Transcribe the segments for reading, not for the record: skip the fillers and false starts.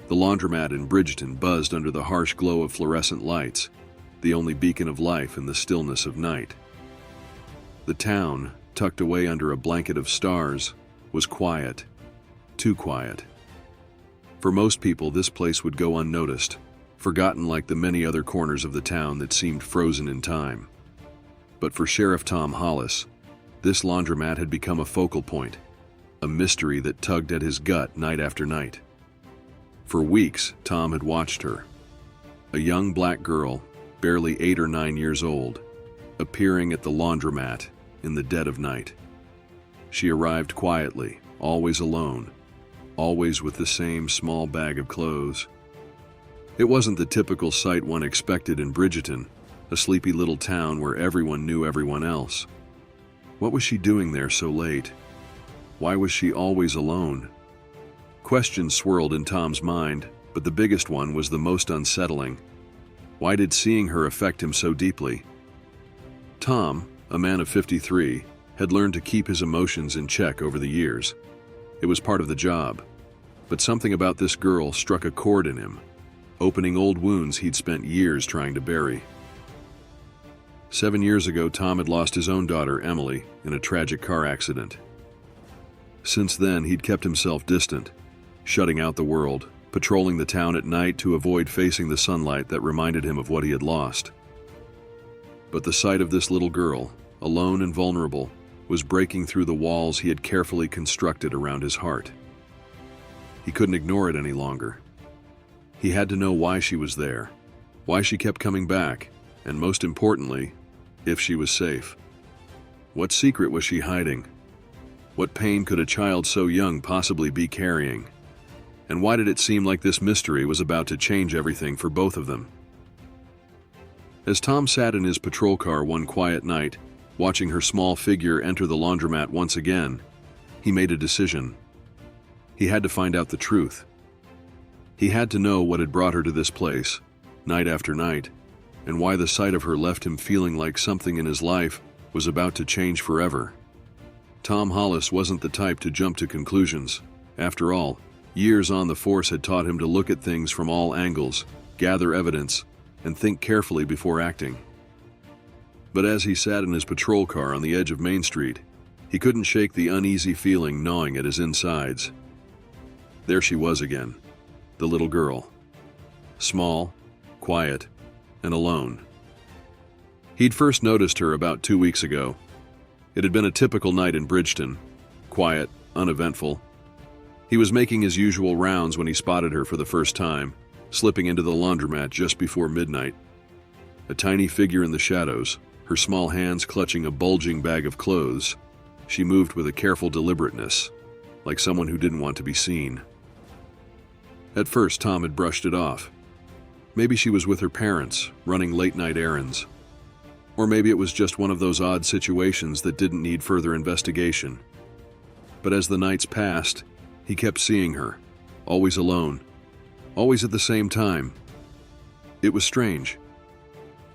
The laundromat in Bridgeton buzzed under the harsh glow of fluorescent lights, the only beacon of life in the stillness of night. The town, tucked away under a blanket of stars, was quiet, too quiet. For most people, this place would go unnoticed, forgotten like the many other corners of the town that seemed frozen in time. But for Sheriff Tom Hollis, this laundromat had become a focal point, a mystery that tugged at his gut night after night. For weeks, Tom had watched her, a young black girl, barely 8 or 9 years old, appearing at the laundromat in the dead of night. She arrived quietly, always alone, always with the same small bag of clothes. It wasn't the typical sight one expected in Bridgeton, a sleepy little town where everyone knew everyone else. What was she doing there so late? Why was she always alone? Questions swirled in Tom's mind, but the biggest one was the most unsettling. Why did seeing her affect him so deeply? Tom, a man of 53, had learned to keep his emotions in check over the years. It was part of the job. But something about this girl struck a chord in him, opening old wounds he'd spent years trying to bury. 7 years ago, Tom had lost his own daughter, Emily, in a tragic car accident. Since then, he'd kept himself distant, shutting out the world, patrolling the town at night to avoid facing the sunlight that reminded him of what he had lost. But the sight of this little girl, alone and vulnerable, was breaking through the walls he had carefully constructed around his heart. He couldn't ignore it any longer. He had to know why she was there, why she kept coming back, and most importantly, if she was safe. What secret was she hiding? What pain could a child so young possibly be carrying? And why did it seem like this mystery was about to change everything for both of them? As Tom sat in his patrol car one quiet night, watching her small figure enter the laundromat once again, he made a decision. He had to find out the truth. He had to know what had brought her to this place, night after night, and why the sight of her left him feeling like something in his life was about to change forever. Tom Hollis wasn't the type to jump to conclusions. After all, years on the force had taught him to look at things from all angles, gather evidence, and think carefully before acting. But as he sat in his patrol car on the edge of Main Street, he couldn't shake the uneasy feeling gnawing at his insides. There she was again, the little girl. Small, quiet, and alone. He'd first noticed her about 2 weeks ago. It had been a typical night in Bridgeton, quiet, uneventful. He was making his usual rounds when he spotted her for the first time, slipping into the laundromat just before midnight. A tiny figure in the shadows, her small hands clutching a bulging bag of clothes, she moved with a careful deliberateness, like someone who didn't want to be seen. At first, Tom had brushed it off. Maybe she was with her parents, running late-night errands. Or maybe it was just one of those odd situations that didn't need further investigation. But as the nights passed, he kept seeing her, always alone, always at the same time. It was strange.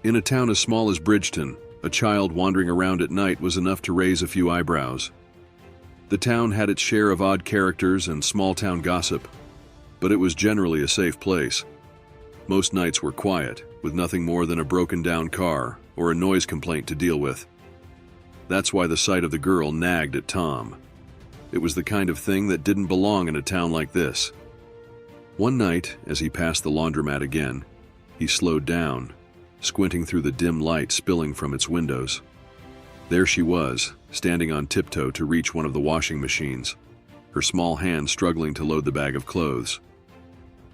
In a town as small as Bridgeton, a child wandering around at night was enough to raise a few eyebrows. The town had its share of odd characters and small-town gossip, but it was generally a safe place. Most nights were quiet, with nothing more than a broken-down car or a noise complaint to deal with. That's why the sight of the girl nagged at Tom. It was the kind of thing that didn't belong in a town like this. One night, as he passed the laundromat again, he slowed down, squinting through the dim light spilling from its windows. There she was, standing on tiptoe to reach one of the washing machines, her small hand struggling to load the bag of clothes.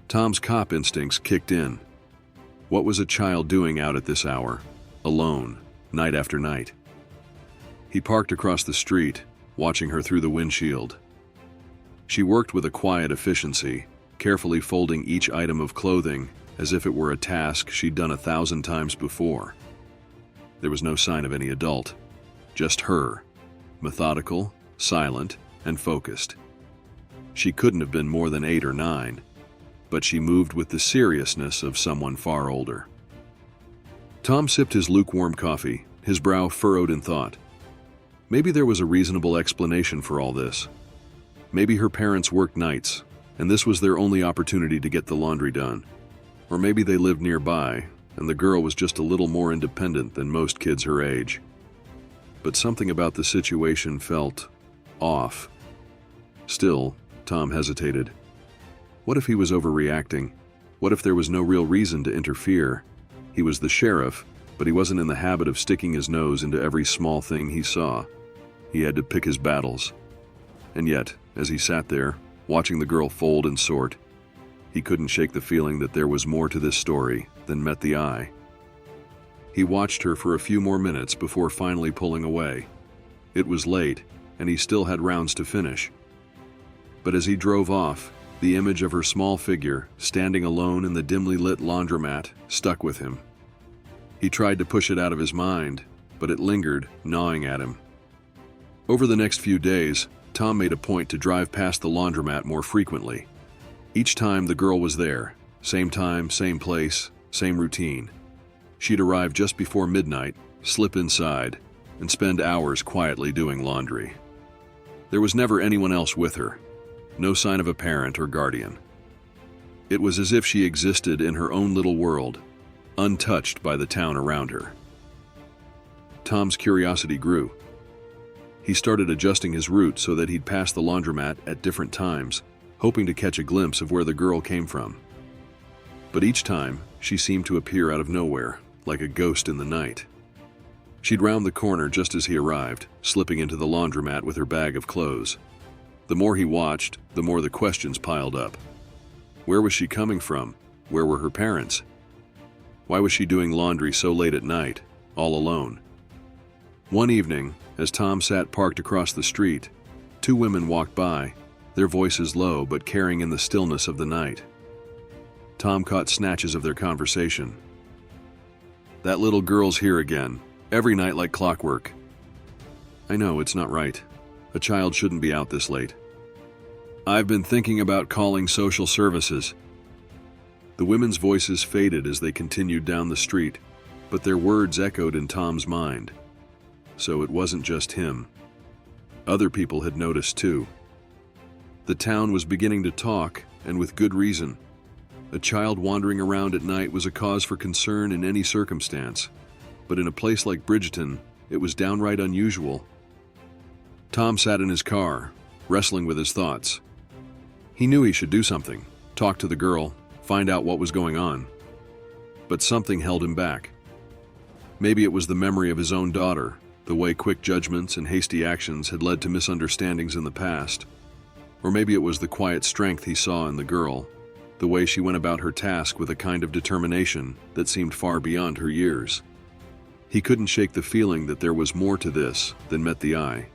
Tom's cop instincts kicked in. What was a child doing out at this hour, alone, night after night? He parked across the street, watching her through the windshield. She worked with a quiet efficiency, carefully folding each item of clothing as if it were a task she'd done 1,000 times before. There was no sign of any adult, just her, methodical, silent, and focused. She couldn't have been more than 8 or 9, but she moved with the seriousness of someone far older. Tom sipped his lukewarm coffee, his brow furrowed in thought. Maybe there was a reasonable explanation for all this. Maybe her parents worked nights, and this was their only opportunity to get the laundry done. Or maybe they lived nearby, and the girl was just a little more independent than most kids her age. But something about the situation felt off. Still, Tom hesitated. What if he was overreacting? What if there was no real reason to interfere? He was the sheriff, but he wasn't in the habit of sticking his nose into every small thing he saw. He had to pick his battles. And yet, as he sat there, watching the girl fold and sort, he couldn't shake the feeling that there was more to this story than met the eye. He watched her for a few more minutes before finally pulling away. It was late, and he still had rounds to finish. But as he drove off, the image of her small figure, standing alone in the dimly lit laundromat, stuck with him. He tried to push it out of his mind, but it lingered, gnawing at him. Over the next few days, Tom made a point to drive past the laundromat more frequently. Each time the girl was there, same time, same place, same routine. She'd arrive just before midnight, slip inside, and spend hours quietly doing laundry. There was never anyone else with her, no sign of a parent or guardian. It was as if she existed in her own little world, untouched by the town around her. Tom's curiosity grew. He started adjusting his route so that he'd pass the laundromat at different times, hoping to catch a glimpse of where the girl came from. But each time, she seemed to appear out of nowhere, like a ghost in the night. She'd round the corner just as he arrived, slipping into the laundromat with her bag of clothes. The more he watched, the more the questions piled up. Where was she coming from? Where were her parents? Why was she doing laundry so late at night, all alone? One evening, as Tom sat parked across the street, two women walked by, their voices low but caring in the stillness of the night. Tom caught snatches of their conversation. "That little girl's here again, every night like clockwork." "I know, it's not right. A child shouldn't be out this late." "I've been thinking about calling social services." The women's voices faded as they continued down the street, but their words echoed in Tom's mind. So it wasn't just him. Other people had noticed too. The town was beginning to talk, and with good reason. A child wandering around at night was a cause for concern in any circumstance, but in a place like Bridgeton, it was downright unusual. Tom sat in his car, wrestling with his thoughts. He knew he should do something, talk to the girl, find out what was going on. But something held him back. Maybe it was the memory of his own daughter, the way quick judgments and hasty actions had led to misunderstandings in the past. Or maybe it was the quiet strength he saw in the girl, the way she went about her task with a kind of determination that seemed far beyond her years. He couldn't shake the feeling that there was more to this than met the eye.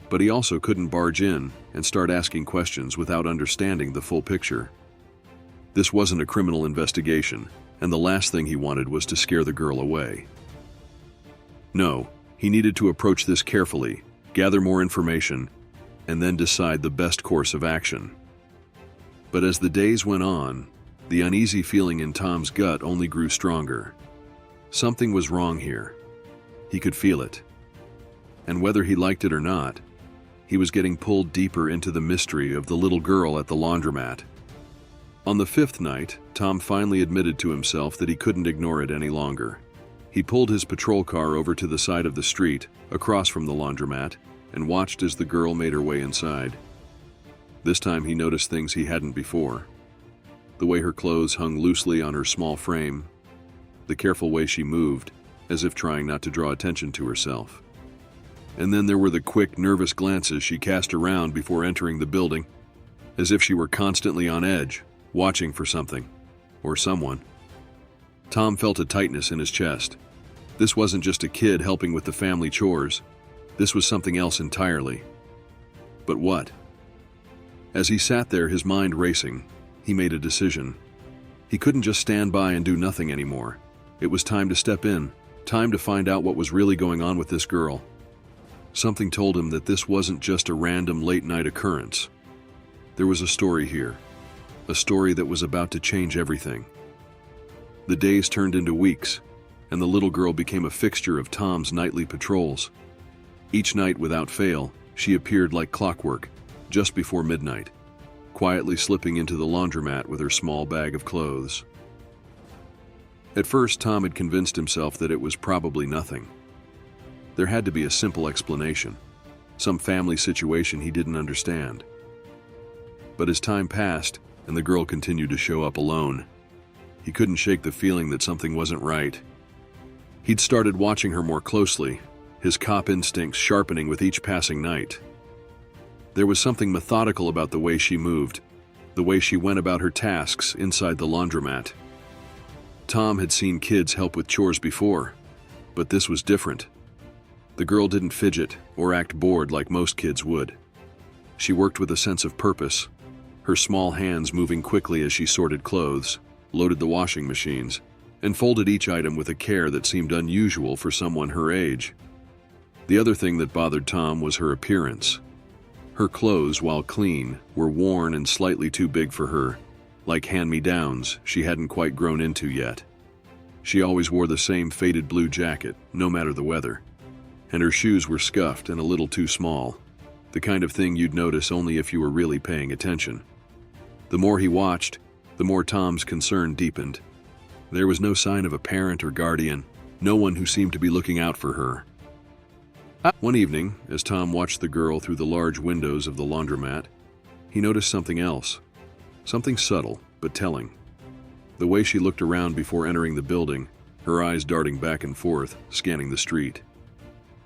But he also couldn't barge in and start asking questions without understanding the full picture. This wasn't a criminal investigation, and the last thing he wanted was to scare the girl away. No, he needed to approach this carefully, gather more information, and then decide the best course of action. But as the days went on, the uneasy feeling in Tom's gut only grew stronger. Something was wrong here. He could feel it. And whether he liked it or not, he was getting pulled deeper into the mystery of the little girl at the laundromat. On the fifth night, Tom finally admitted to himself that he couldn't ignore it any longer. He pulled his patrol car over to the side of the street, across from the laundromat, and watched as the girl made her way inside. This time he noticed things he hadn't before. The way her clothes hung loosely on her small frame, the careful way she moved, as if trying not to draw attention to herself. And then there were the quick, nervous glances she cast around before entering the building, as if she were constantly on edge, watching for something, or someone. Tom felt a tightness in his chest. This wasn't just a kid helping with the family chores. This was something else entirely. But what? As he sat there, his mind racing, he made a decision. He couldn't just stand by and do nothing anymore. It was time to step in, time to find out what was really going on with this girl. Something told him that this wasn't just a random late-night occurrence. There was a story here, a story that was about to change everything. The days turned into weeks, and the little girl became a fixture of Tom's nightly patrols. Each night, without fail, she appeared like clockwork, just before midnight. quietly slipping into the laundromat with her small bag of clothes. At first, Tom had convinced himself that it was probably nothing. There had to be a simple explanation, some family situation he didn't understand. But as time passed and the girl continued to show up alone, he couldn't shake the feeling that something wasn't right. He'd started watching her more closely, his cop instincts sharpening with each passing night. There was something methodical about the way she moved, the way she went about her tasks inside the laundromat. Tom had seen kids help with chores before, but this was different. The girl didn't fidget or act bored like most kids would. She worked with a sense of purpose, her small hands moving quickly as she sorted clothes, loaded the washing machines, and folded each item with a care that seemed unusual for someone her age. The other thing that bothered Tom was her appearance. Her clothes, while clean, were worn and slightly too big for her, like hand-me-downs she hadn't quite grown into yet. She always wore the same faded blue jacket, no matter the weather. And her shoes were scuffed and a little too small, the kind of thing you'd notice only if you were really paying attention. The more he watched, the more Tom's concern deepened. There was no sign of a parent or guardian, no one who seemed to be looking out for her. One evening, as Tom watched the girl through the large windows of the laundromat, he noticed something else. Something subtle, but telling. The way she looked around before entering the building, her eyes darting back and forth, scanning the street.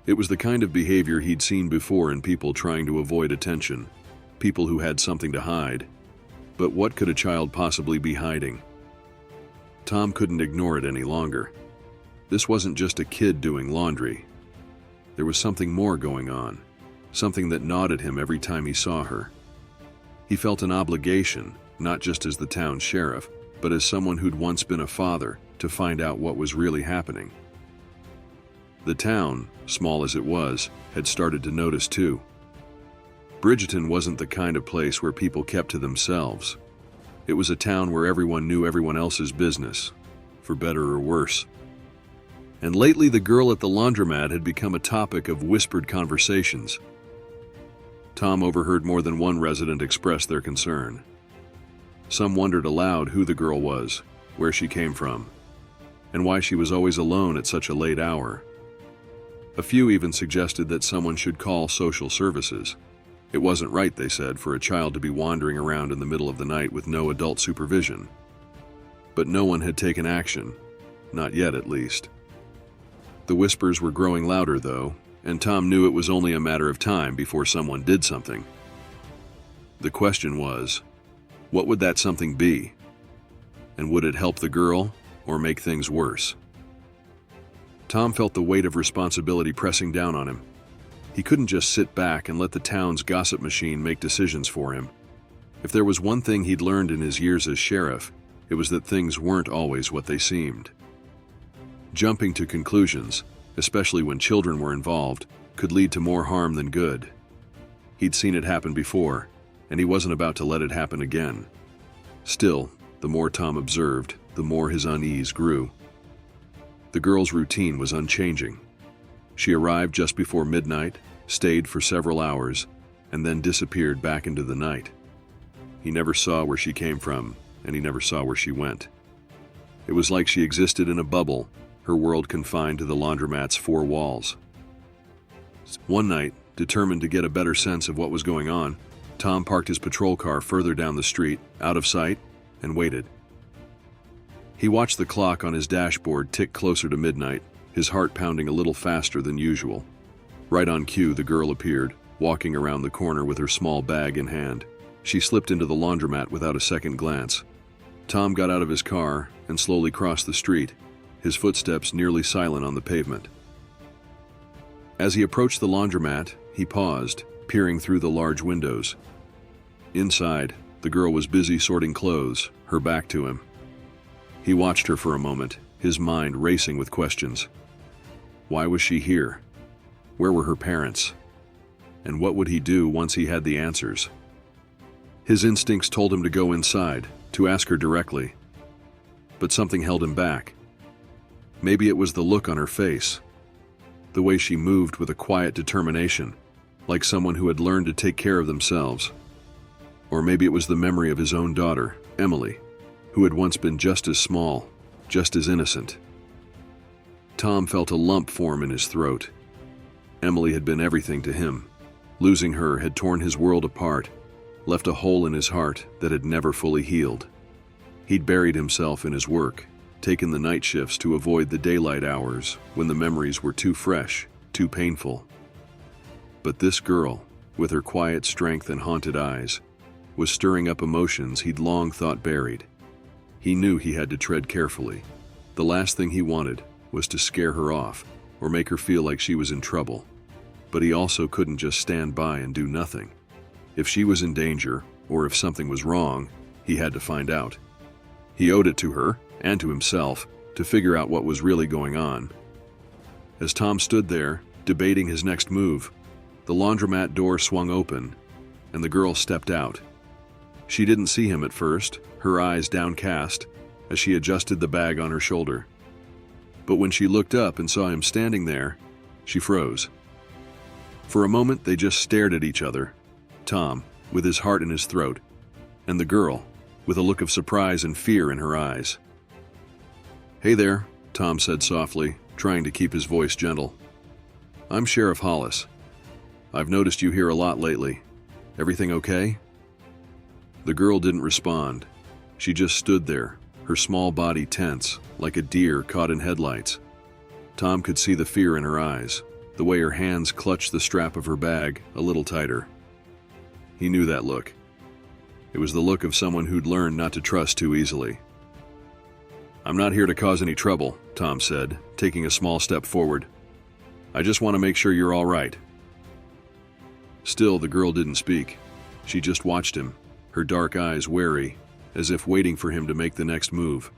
It was the kind of behavior he'd seen before in people trying to avoid attention, people who had something to hide. But what could a child possibly be hiding? Tom couldn't ignore it any longer. This wasn't just a kid doing laundry. There was something more going on, something that gnawed at him every time he saw her. He felt an obligation, not just as the town sheriff, but as someone who'd once been a father, to find out what was really happening. The town, small as it was, had started to notice too. Bridgeton wasn't the kind of place where people kept to themselves. It was a town where everyone knew everyone else's business, for better or worse. And lately the girl at the laundromat had become a topic of whispered conversations. Tom overheard more than one resident express their concern. Some wondered aloud who the girl was, where she came from, and why she was always alone at such a late hour. A few even suggested that someone should call social services. It wasn't right, they said, for a child to be wandering around in the middle of the night with no adult supervision. But no one had taken action, not yet at least. The whispers were growing louder, though, and Tom knew it was only a matter of time before someone did something. The question was, what would that something be? And would it help the girl or make things worse? Tom felt the weight of responsibility pressing down on him. He couldn't just sit back and let the town's gossip machine make decisions for him. If there was one thing he'd learned in his years as sheriff, it was that things weren't always what they seemed. Jumping to conclusions, especially when children were involved, could lead to more harm than good. He'd seen it happen before, and he wasn't about to let it happen again. Still, the more Tom observed, the more his unease grew. The girl's routine was unchanging. She arrived just before midnight, stayed for several hours, and then disappeared back into the night. He never saw where she came from, and he never saw where she went. It was like she existed in a bubble, her world confined to the laundromat's four walls. One night, determined to get a better sense of what was going on, Tom parked his patrol car further down the street, out of sight, and waited. He watched the clock on his dashboard tick closer to midnight, his heart pounding a little faster than usual. Right on cue, the girl appeared, walking around the corner with her small bag in hand. She slipped into the laundromat without a second glance. Tom got out of his car and slowly crossed the street, his footsteps nearly silent on the pavement. As he approached the laundromat, he paused, peering through the large windows. Inside, the girl was busy sorting clothes, her back to him. He watched her for a moment, his mind racing with questions. Why was she here? Where were her parents? And what would he do once he had the answers? His instincts told him to go inside, to ask her directly. But something held him back. Maybe it was the look on her face, the way she moved with a quiet determination, like someone who had learned to take care of themselves. Or maybe it was the memory of his own daughter, Emily, who had once been just as small, just as innocent. Tom felt a lump form in his throat. Emily had been everything to him. Losing her had torn his world apart, left a hole in his heart that had never fully healed. He'd buried himself in his work, taken the night shifts to avoid the daylight hours when the memories were too fresh, too painful. But this girl, with her quiet strength and haunted eyes, was stirring up emotions he'd long thought buried. He knew he had to tread carefully. The last thing he wanted was to scare her off or make her feel like she was in trouble. But he also couldn't just stand by and do nothing. If she was in danger, or if something was wrong, he had to find out. He owed it to her, and to himself, to figure out what was really going on. As Tom stood there, debating his next move, the laundromat door swung open, and the girl stepped out. She didn't see him at first, her eyes downcast, as she adjusted the bag on her shoulder. But when she looked up and saw him standing there, she froze. For a moment, they just stared at each other, Tom, with his heart in his throat, and the girl, with a look of surprise and fear in her eyes. "Hey there," Tom said softly, trying to keep his voice gentle. "I'm Sheriff Hollis. I've noticed you here a lot lately. Everything okay?" The girl didn't respond. She just stood there, her small body tense, like a deer caught in headlights. Tom could see the fear in her eyes, the way her hands clutched the strap of her bag a little tighter. He knew that look. It was the look of someone who'd learned not to trust too easily. "I'm not here to cause any trouble," Tom said, taking a small step forward. "I just want to make sure you're all right." Still, the girl didn't speak. She just watched him, her dark eyes wary, as if waiting for him to make the next move.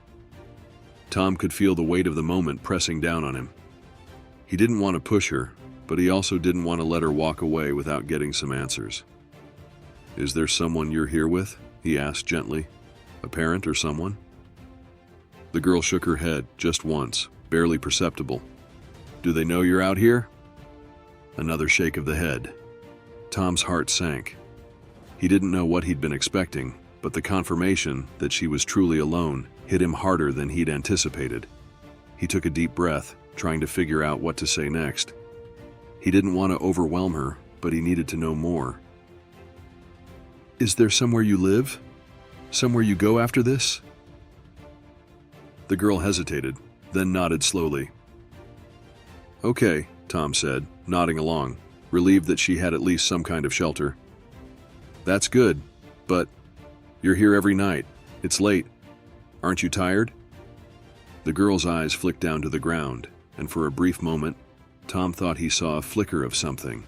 Tom could feel the weight of the moment pressing down on him. He didn't want to push her, but he also didn't want to let her walk away without getting some answers. "Is there someone you're here with?" he asked gently. "A parent or someone?" The girl shook her head just once, barely perceptible. "Do they know you're out here?" Another shake of the head. Tom's heart sank. He didn't know what he'd been expecting, but the confirmation that she was truly alone hit him harder than he'd anticipated. He took a deep breath, trying to figure out what to say next. He didn't want to overwhelm her, but he needed to know more. "Is there somewhere you live? Somewhere you go after this?" The girl hesitated, then nodded slowly. "Okay," Tom said, nodding along, relieved that she had at least some kind of shelter. "That's good, but you're here every night. It's late. Aren't you tired?" The girl's eyes flicked down to the ground, and for a brief moment, Tom thought he saw a flicker of something.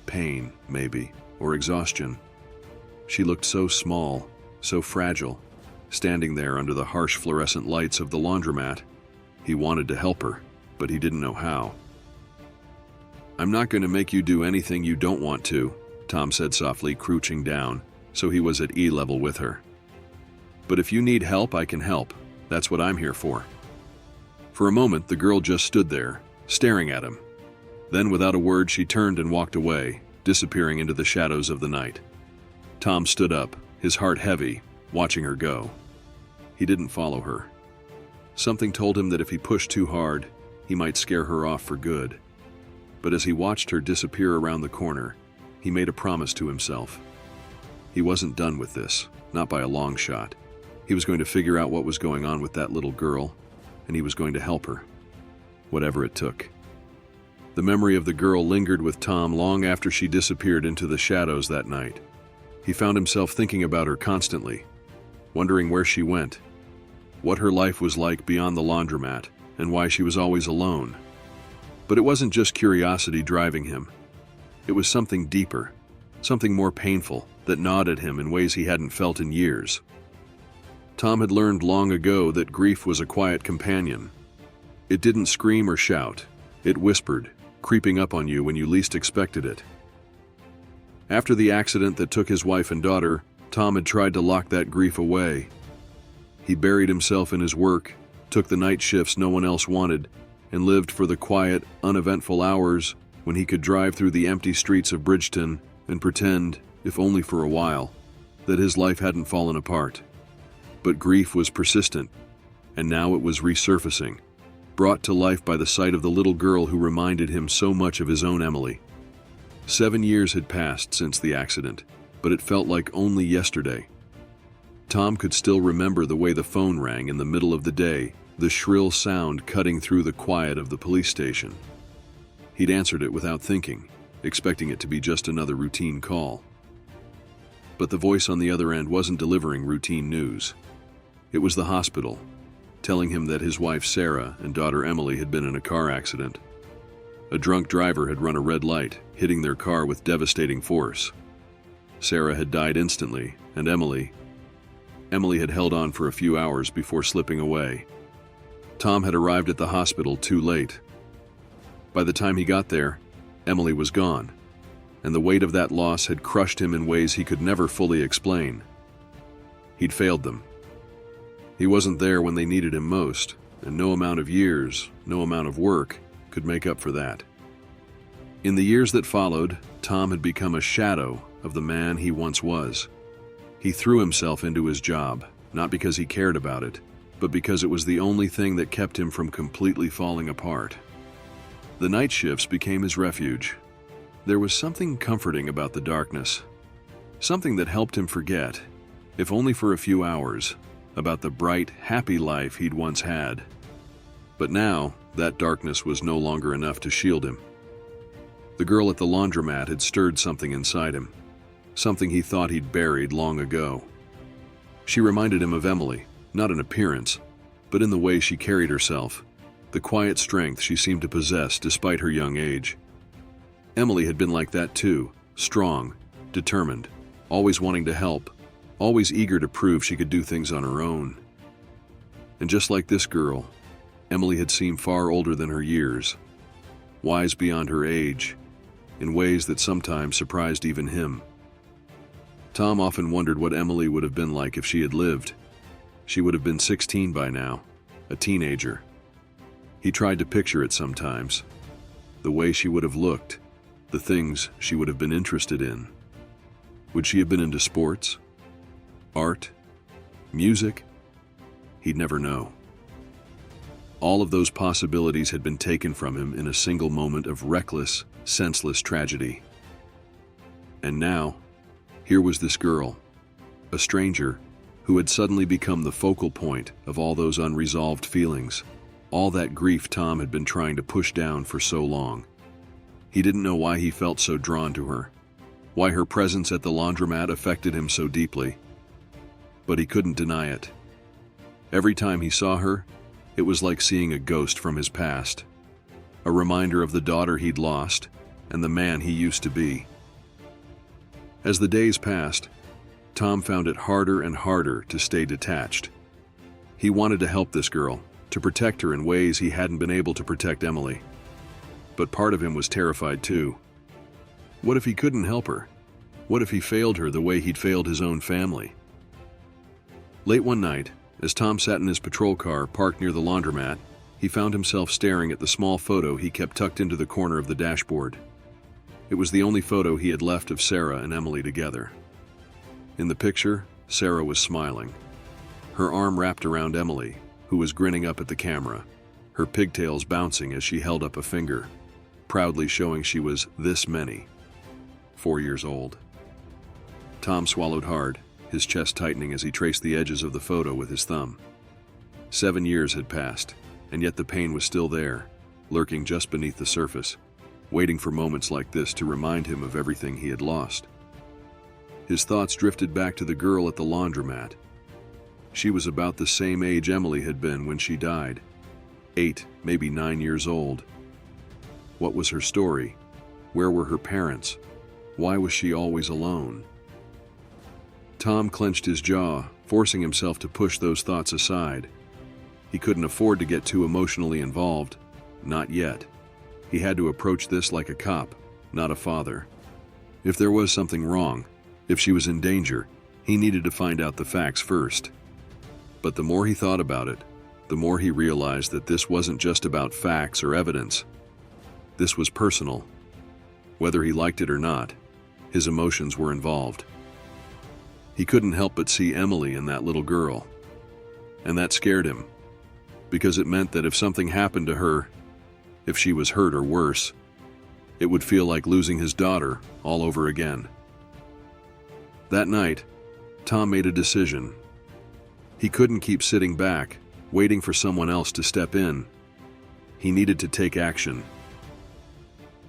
Pain, maybe, or exhaustion. She looked so small, so fragile, standing there under the harsh fluorescent lights of the laundromat. He wanted to help her, but he didn't know how. "I'm not going to make you do anything you don't want to," Tom said softly, crouching down, so he was at E-level with her. "But if you need help, I can help. That's what I'm here for." For a moment, the girl just stood there, staring at him. Then, without a word, she turned and walked away, disappearing into the shadows of the night. Tom stood up, his heart heavy, watching her go. He didn't follow her. Something told him that if he pushed too hard, he might scare her off for good. But as he watched her disappear around the corner, he made a promise to himself. He wasn't done with this, not by a long shot. He was going to figure out what was going on with that little girl, and he was going to help her, whatever it took. The memory of the girl lingered with Tom long after she disappeared into the shadows that night. He found himself thinking about her constantly, wondering where she went, what her life was like beyond the laundromat, and why she was always alone. But it wasn't just curiosity driving him. It was something deeper, something more painful, that gnawed at him in ways he hadn't felt in years. Tom had learned long ago that grief was a quiet companion. It didn't scream or shout. It whispered, creeping up on you when you least expected it. After the accident that took his wife and daughter, Tom had tried to lock that grief away. He buried himself in his work, took the night shifts no one else wanted, and lived for the quiet, uneventful hours when he could drive through the empty streets of Bridgeton and pretend, if only for a while, that his life hadn't fallen apart. But grief was persistent, and now it was resurfacing, brought to life by the sight of the little girl who reminded him so much of his own Emily. 7 years had passed since the accident, but it felt like only yesterday. Tom could still remember the way the phone rang in the middle of the day, the shrill sound cutting through the quiet of the police station. He'd answered it without thinking, expecting it to be just another routine call. But the voice on the other end wasn't delivering routine news. It was the hospital, telling him that his wife Sarah and daughter Emily had been in a car accident. A drunk driver had run a red light, hitting their car with devastating force. Sarah had died instantly, and Emily had held on for a few hours before slipping away. Tom had arrived at the hospital too late. By the time he got there, Emily was gone, and the weight of that loss had crushed him in ways he could never fully explain. He'd failed them. He wasn't there when they needed him most, and no amount of years, no amount of work, could make up for that. In the years that followed, Tom had become a shadow of the man he once was. He threw himself into his job, not because he cared about it, but because it was the only thing that kept him from completely falling apart. The night shifts became his refuge. There was something comforting about the darkness, something that helped him forget, if only for a few hours, about the bright, happy life he'd once had. But now, that darkness was no longer enough to shield him. The girl at the laundromat had stirred something inside him, something he thought he'd buried long ago. She reminded him of Emily, not in appearance, but in the way she carried herself, the quiet strength she seemed to possess despite her young age. Emily had been like that too, strong, determined, always wanting to help, always eager to prove she could do things on her own. And just like this girl, Emily had seemed far older than her years, wise beyond her age, in ways that sometimes surprised even him. Tom often wondered what Emily would have been like if she had lived. She would have been 16 by now, a teenager. He tried to picture it sometimes, the way she would have looked, the things she would have been interested in. Would she have been into sports? Art? Music? He'd never know. All of those possibilities had been taken from him in a single moment of reckless, senseless tragedy. And now, here was this girl, a stranger, who had suddenly become the focal point of all those unresolved feelings, all that grief Tom had been trying to push down for so long. He didn't know why he felt so drawn to her, why her presence at the laundromat affected him so deeply. But he couldn't deny it. Every time he saw her, it was like seeing a ghost from his past, a reminder of the daughter he'd lost and the man he used to be. As the days passed, Tom found it harder and harder to stay detached. He wanted to help this girl, to protect her in ways he hadn't been able to protect Emily. But part of him was terrified too. What if he couldn't help her? What if he failed her the way he'd failed his own family? Late one night, as Tom sat in his patrol car parked near the laundromat, he found himself staring at the small photo he kept tucked into the corner of the dashboard. It was the only photo he had left of Sarah and Emily together. In the picture, Sarah was smiling, her arm wrapped around Emily, who was grinning up at the camera, her pigtails bouncing as she held up a finger, proudly showing she was this many, 4 years old. Tom swallowed hard, his chest tightening as he traced the edges of the photo with his thumb. 7 years had passed, and yet the pain was still there, lurking just beneath the surface, waiting for moments like this to remind him of everything he had lost. His thoughts drifted back to the girl at the laundromat. She was about the same age Emily had been when she died, 8, maybe 9 years old. What was her story? Where were her parents? Why was she always alone? Tom clenched his jaw, forcing himself to push those thoughts aside. He couldn't afford to get too emotionally involved. Not yet. He had to approach this like a cop, not a father. If there was something wrong, if she was in danger, he needed to find out the facts first. But the more he thought about it, the more he realized that this wasn't just about facts or evidence. This was personal. Whether he liked it or not, his emotions were involved. He couldn't help but see Emily and that little girl. And that scared him, because it meant that if something happened to her, if she was hurt or worse, it would feel like losing his daughter all over again. That night, Tom made a decision. He couldn't keep sitting back, waiting for someone else to step in. He needed to take action.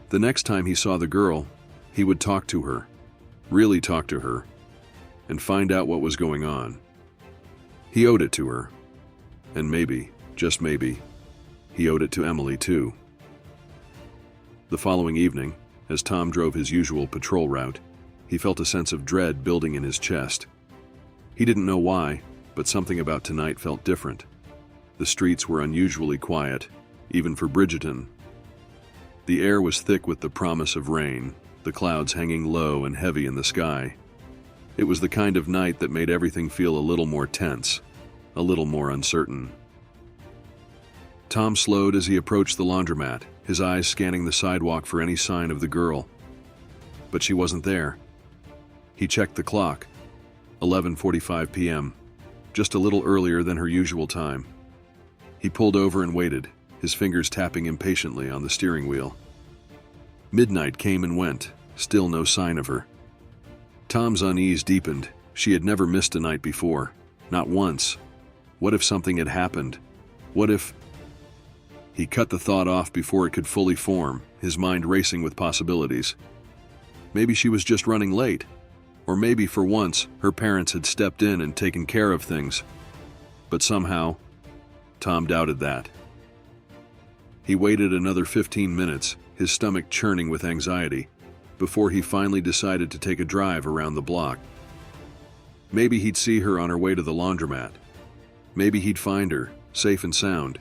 The next time he saw the girl, he would talk to her, really talk to her, and find out what was going on. He owed it to her. And maybe, just maybe, he owed it to Emily too. The following evening, as Tom drove his usual patrol route, he felt a sense of dread building in his chest. He didn't know why, but something about tonight felt different. The streets were unusually quiet, even for Bridgerton. The air was thick with the promise of rain, the clouds hanging low and heavy in the sky. It was the kind of night that made everything feel a little more tense, a little more uncertain. Tom slowed as he approached the laundromat, his eyes scanning the sidewalk for any sign of the girl. But she wasn't there. He checked the clock. 11:45 p.m., just a little earlier than her usual time. He pulled over and waited, his fingers tapping impatiently on the steering wheel. Midnight came and went, still no sign of her. Tom's unease deepened. She had never missed a night before, not once. What if something had happened? What if... He cut the thought off before it could fully form, his mind racing with possibilities. Maybe she was just running late. Or maybe, for once, her parents had stepped in and taken care of things. But somehow, Tom doubted that. He waited another 15 minutes, his stomach churning with anxiety, before he finally decided to take a drive around the block. Maybe he'd see her on her way to the laundromat. Maybe he'd find her, safe and sound,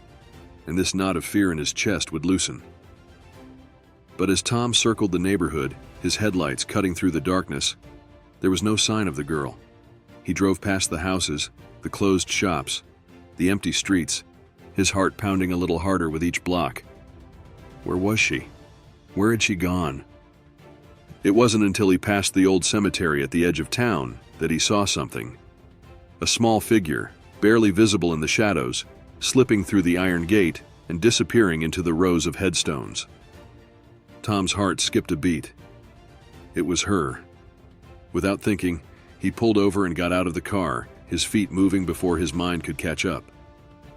and this knot of fear in his chest would loosen. But as Tom circled the neighborhood, his headlights cutting through the darkness, there was no sign of the girl. He drove past the houses, the closed shops, the empty streets, his heart pounding a little harder with each block. Where was she? Where had she gone? It wasn't until he passed the old cemetery at the edge of town that he saw something. A small figure, barely visible in the shadows, slipping through the iron gate and disappearing into the rows of headstones. Tom's heart skipped a beat. It was her. Without thinking, he pulled over and got out of the car, his feet moving before his mind could catch up.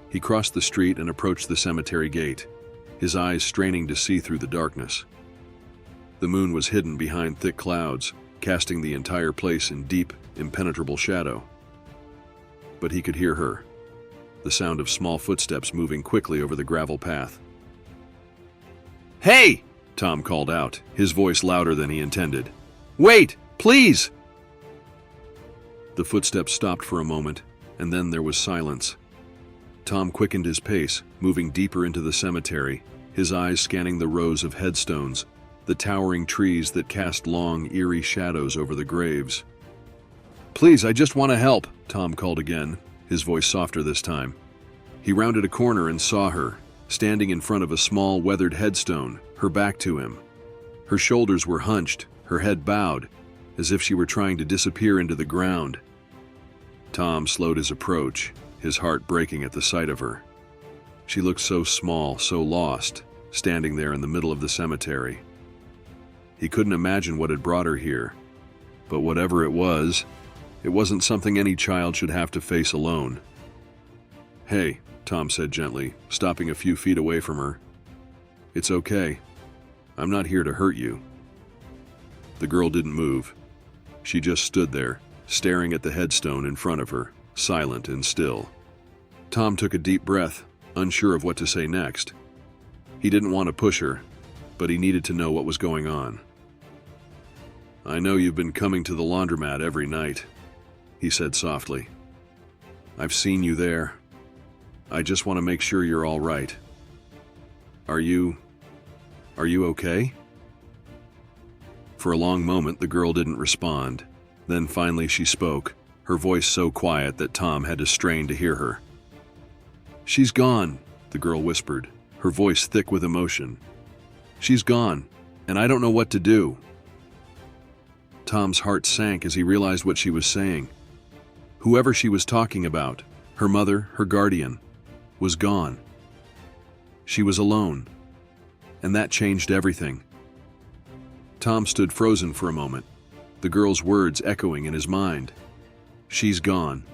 He crossed the street and approached the cemetery gate, his eyes straining to see through the darkness. The moon was hidden behind thick clouds, casting the entire place in deep, impenetrable shadow. But he could hear her, the sound of small footsteps moving quickly over the gravel path. "Hey!" Tom called out, his voice louder than he intended. "Wait, please!" The footsteps stopped for a moment, and then there was silence. Tom quickened his pace, moving deeper into the cemetery, his eyes scanning the rows of headstones, the towering trees that cast long, eerie shadows over the graves. "Please, I just want to help," Tom called again, his voice softer this time. He rounded a corner and saw her, standing in front of a small, weathered headstone, her back to him. Her shoulders were hunched, her head bowed, as if she were trying to disappear into the ground. Tom slowed his approach, his heart breaking at the sight of her. She looked so small, so lost, standing there in the middle of the cemetery. He couldn't imagine what had brought her here, but whatever it wasn't something any child should have to face alone. "Hey," Tom said gently, stopping a few feet away from her. "It's okay. I'm not here to hurt you." The girl didn't move. She just stood there, staring at the headstone in front of her, silent and still. Tom took a deep breath, unsure of what to say next. He didn't want to push her, but he needed to know what was going on. "I know you've been coming to the laundromat every night," he said softly. "I've seen you there. I just want to make sure you're all right. Are you okay?" For a long moment, the girl didn't respond. Then finally she spoke, her voice so quiet that Tom had to strain to hear her. "She's gone," the girl whispered, her voice thick with emotion. "She's gone, and I don't know what to do." Tom's heart sank as he realized what she was saying. Whoever she was talking about, her mother, her guardian, was gone. She was alone, and that changed everything. Tom stood frozen for a moment, the girl's words echoing in his mind. She's gone.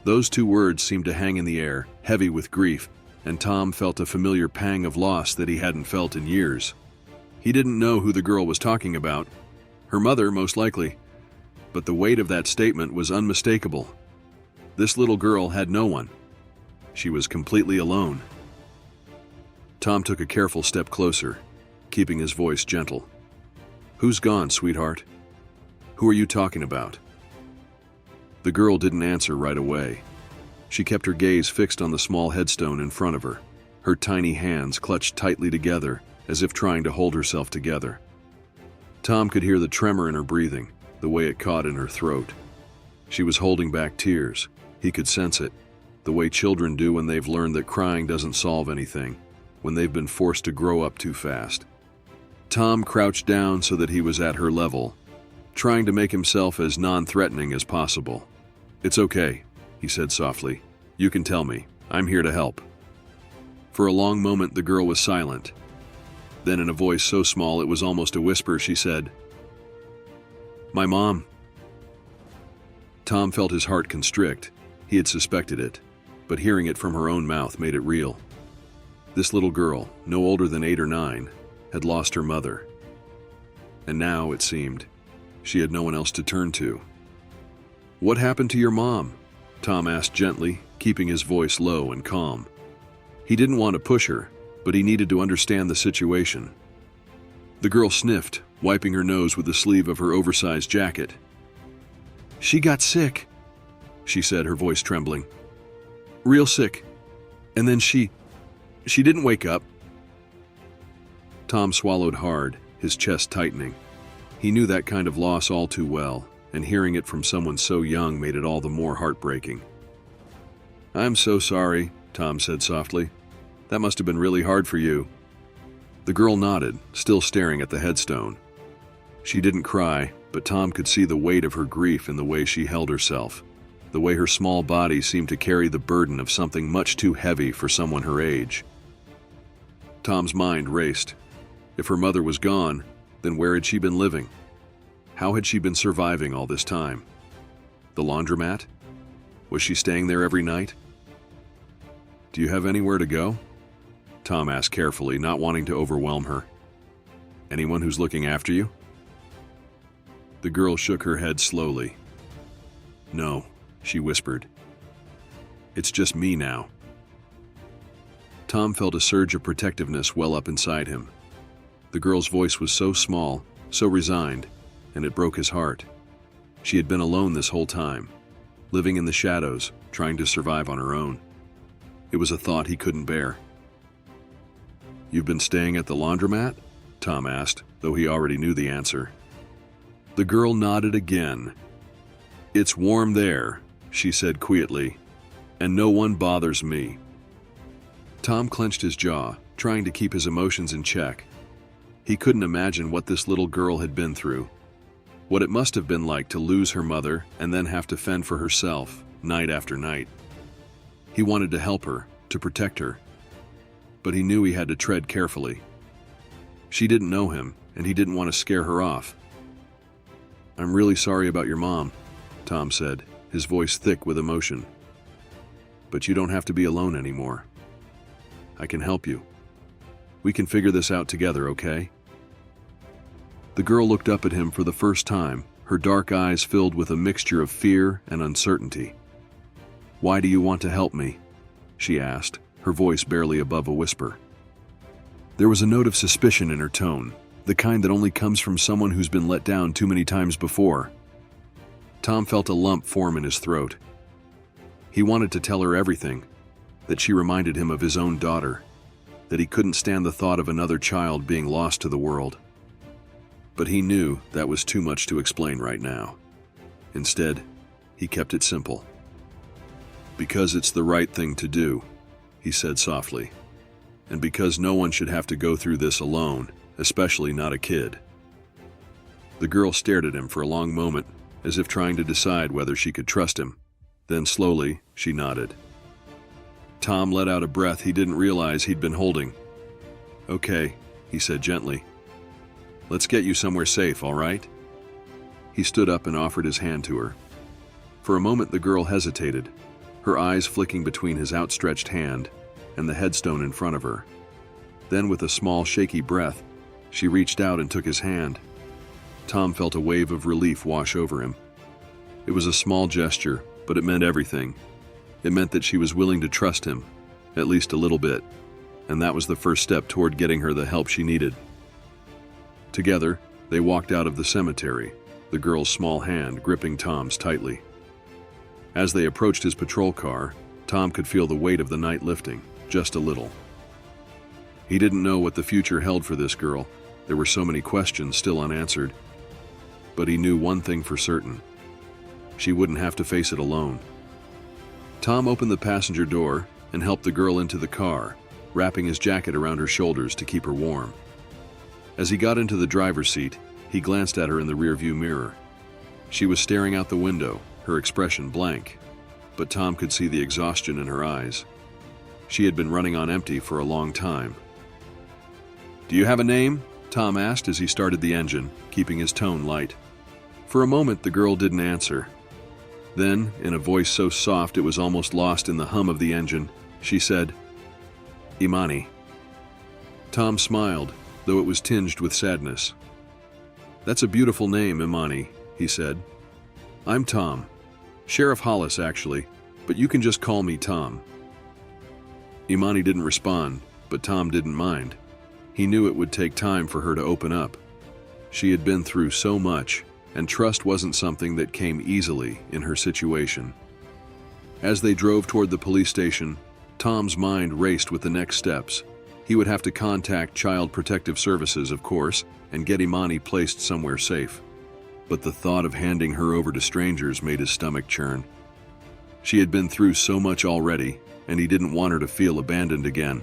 Those two words seemed to hang in the air, heavy with grief, and Tom felt a familiar pang of loss that he hadn't felt in years. He didn't know who the girl was talking about, her mother most likely, but the weight of that statement was unmistakable. This little girl had no one. She was completely alone. Tom took a careful step closer, keeping his voice gentle. "Who's gone, sweetheart? Who are you talking about?" The girl didn't answer right away. She kept her gaze fixed on the small headstone in front of her, her tiny hands clutched tightly together as if trying to hold herself together. Tom could hear the tremor in her breathing, the way it caught in her throat. She was holding back tears. He could sense it, the way children do when they've learned that crying doesn't solve anything, when they've been forced to grow up too fast. Tom crouched down so that he was at her level, trying to make himself as non-threatening as possible. "It's okay," he said softly. "You can tell me. I'm here to help." For a long moment the girl was silent. Then in a voice so small it was almost a whisper, she said, "My mom." Tom felt his heart constrict. He had suspected it, but hearing it from her own mouth made it real. This little girl, no older than 8 or 9, had lost her mother. And now, it seemed, she had no one else to turn to. "What happened to your mom?" Tom asked gently, keeping his voice low and calm. He didn't want to push her, but he needed to understand the situation. The girl sniffed, wiping her nose with the sleeve of her oversized jacket. "She got sick," she said, her voice trembling. "Real sick. And then she didn't wake up." Tom swallowed hard, his chest tightening. He knew that kind of loss all too well, and hearing it from someone so young made it all the more heartbreaking. "I'm so sorry," Tom said softly. "That must have been really hard for you." The girl nodded, still staring at the headstone. She didn't cry, but Tom could see the weight of her grief in the way she held herself, the way her small body seemed to carry the burden of something much too heavy for someone her age. Tom's mind raced. If her mother was gone, then where had she been living? How had she been surviving all this time? The laundromat? Was she staying there every night? "Do you have anywhere to go?" Tom asked carefully, not wanting to overwhelm her. "Anyone who's looking after you?" The girl shook her head slowly. "No," she whispered. "It's just me now." Tom felt a surge of protectiveness well up inside him. The girl's voice was so small, so resigned, and it broke his heart. She had been alone this whole time, living in the shadows, trying to survive on her own. It was a thought he couldn't bear. "You've been staying at the laundromat?" Tom asked, though he already knew the answer. The girl nodded again. "It's warm there," she said quietly, "and no one bothers me." Tom clenched his jaw, trying to keep his emotions in check. He couldn't imagine what this little girl had been through, what it must have been like to lose her mother and then have to fend for herself, night after night. He wanted to help her, to protect her, but he knew he had to tread carefully. She didn't know him, and he didn't want to scare her off. "I'm really sorry about your mom," Tom said, his voice thick with emotion. "But you don't have to be alone anymore. I can help you. We can figure this out together, okay?" The girl looked up at him for the first time, her dark eyes filled with a mixture of fear and uncertainty. "Why do you want to help me?" she asked, her voice barely above a whisper. There was a note of suspicion in her tone, the kind that only comes from someone who's been let down too many times before. Tom felt a lump form in his throat. He wanted to tell her everything, that she reminded him of his own daughter, that he couldn't stand the thought of another child being lost to the world. But he knew that was too much to explain right now. Instead, he kept it simple. "Because it's the right thing to do," he said softly, "and because no one should have to go through this alone, especially not a kid." The girl stared at him for a long moment, as if trying to decide whether she could trust him. Then slowly, she nodded. Tom let out a breath he didn't realize he'd been holding. "Okay," he said gently. "Let's get you somewhere safe, all right?" He stood up and offered his hand to her. For a moment the girl hesitated, her eyes flicking between his outstretched hand and the headstone in front of her. Then with a small shaky breath, she reached out and took his hand. Tom felt a wave of relief wash over him. It was a small gesture, but it meant everything. It meant that she was willing to trust him, at least a little bit, and that was the first step toward getting her the help she needed. Together, they walked out of the cemetery, the girl's small hand gripping Tom's tightly. As they approached his patrol car, Tom could feel the weight of the night lifting, just a little. He didn't know what the future held for this girl. There were so many questions still unanswered. But he knew one thing for certain. She wouldn't have to face it alone. Tom opened the passenger door and helped the girl into the car, wrapping his jacket around her shoulders to keep her warm. As he got into the driver's seat, he glanced at her in the rearview mirror. She was staring out the window, her expression blank, but Tom could see the exhaustion in her eyes. She had been running on empty for a long time. "Do you have a name?" Tom asked as he started the engine, keeping his tone light. For a moment, the girl didn't answer. Then, in a voice so soft it was almost lost in the hum of the engine, she said, "Imani." Tom smiled, though it was tinged with sadness. "That's a beautiful name, Imani," he said. "I'm Tom. Sheriff Hollis, actually, but you can just call me Tom." Imani didn't respond, but Tom didn't mind. He knew it would take time for her to open up. She had been through so much, and trust wasn't something that came easily in her situation. As they drove toward the police station, Tom's mind raced with the next steps. He would have to contact Child Protective Services, of course, and get Imani placed somewhere safe. But the thought of handing her over to strangers made his stomach churn. She had been through so much already, and he didn't want her to feel abandoned again.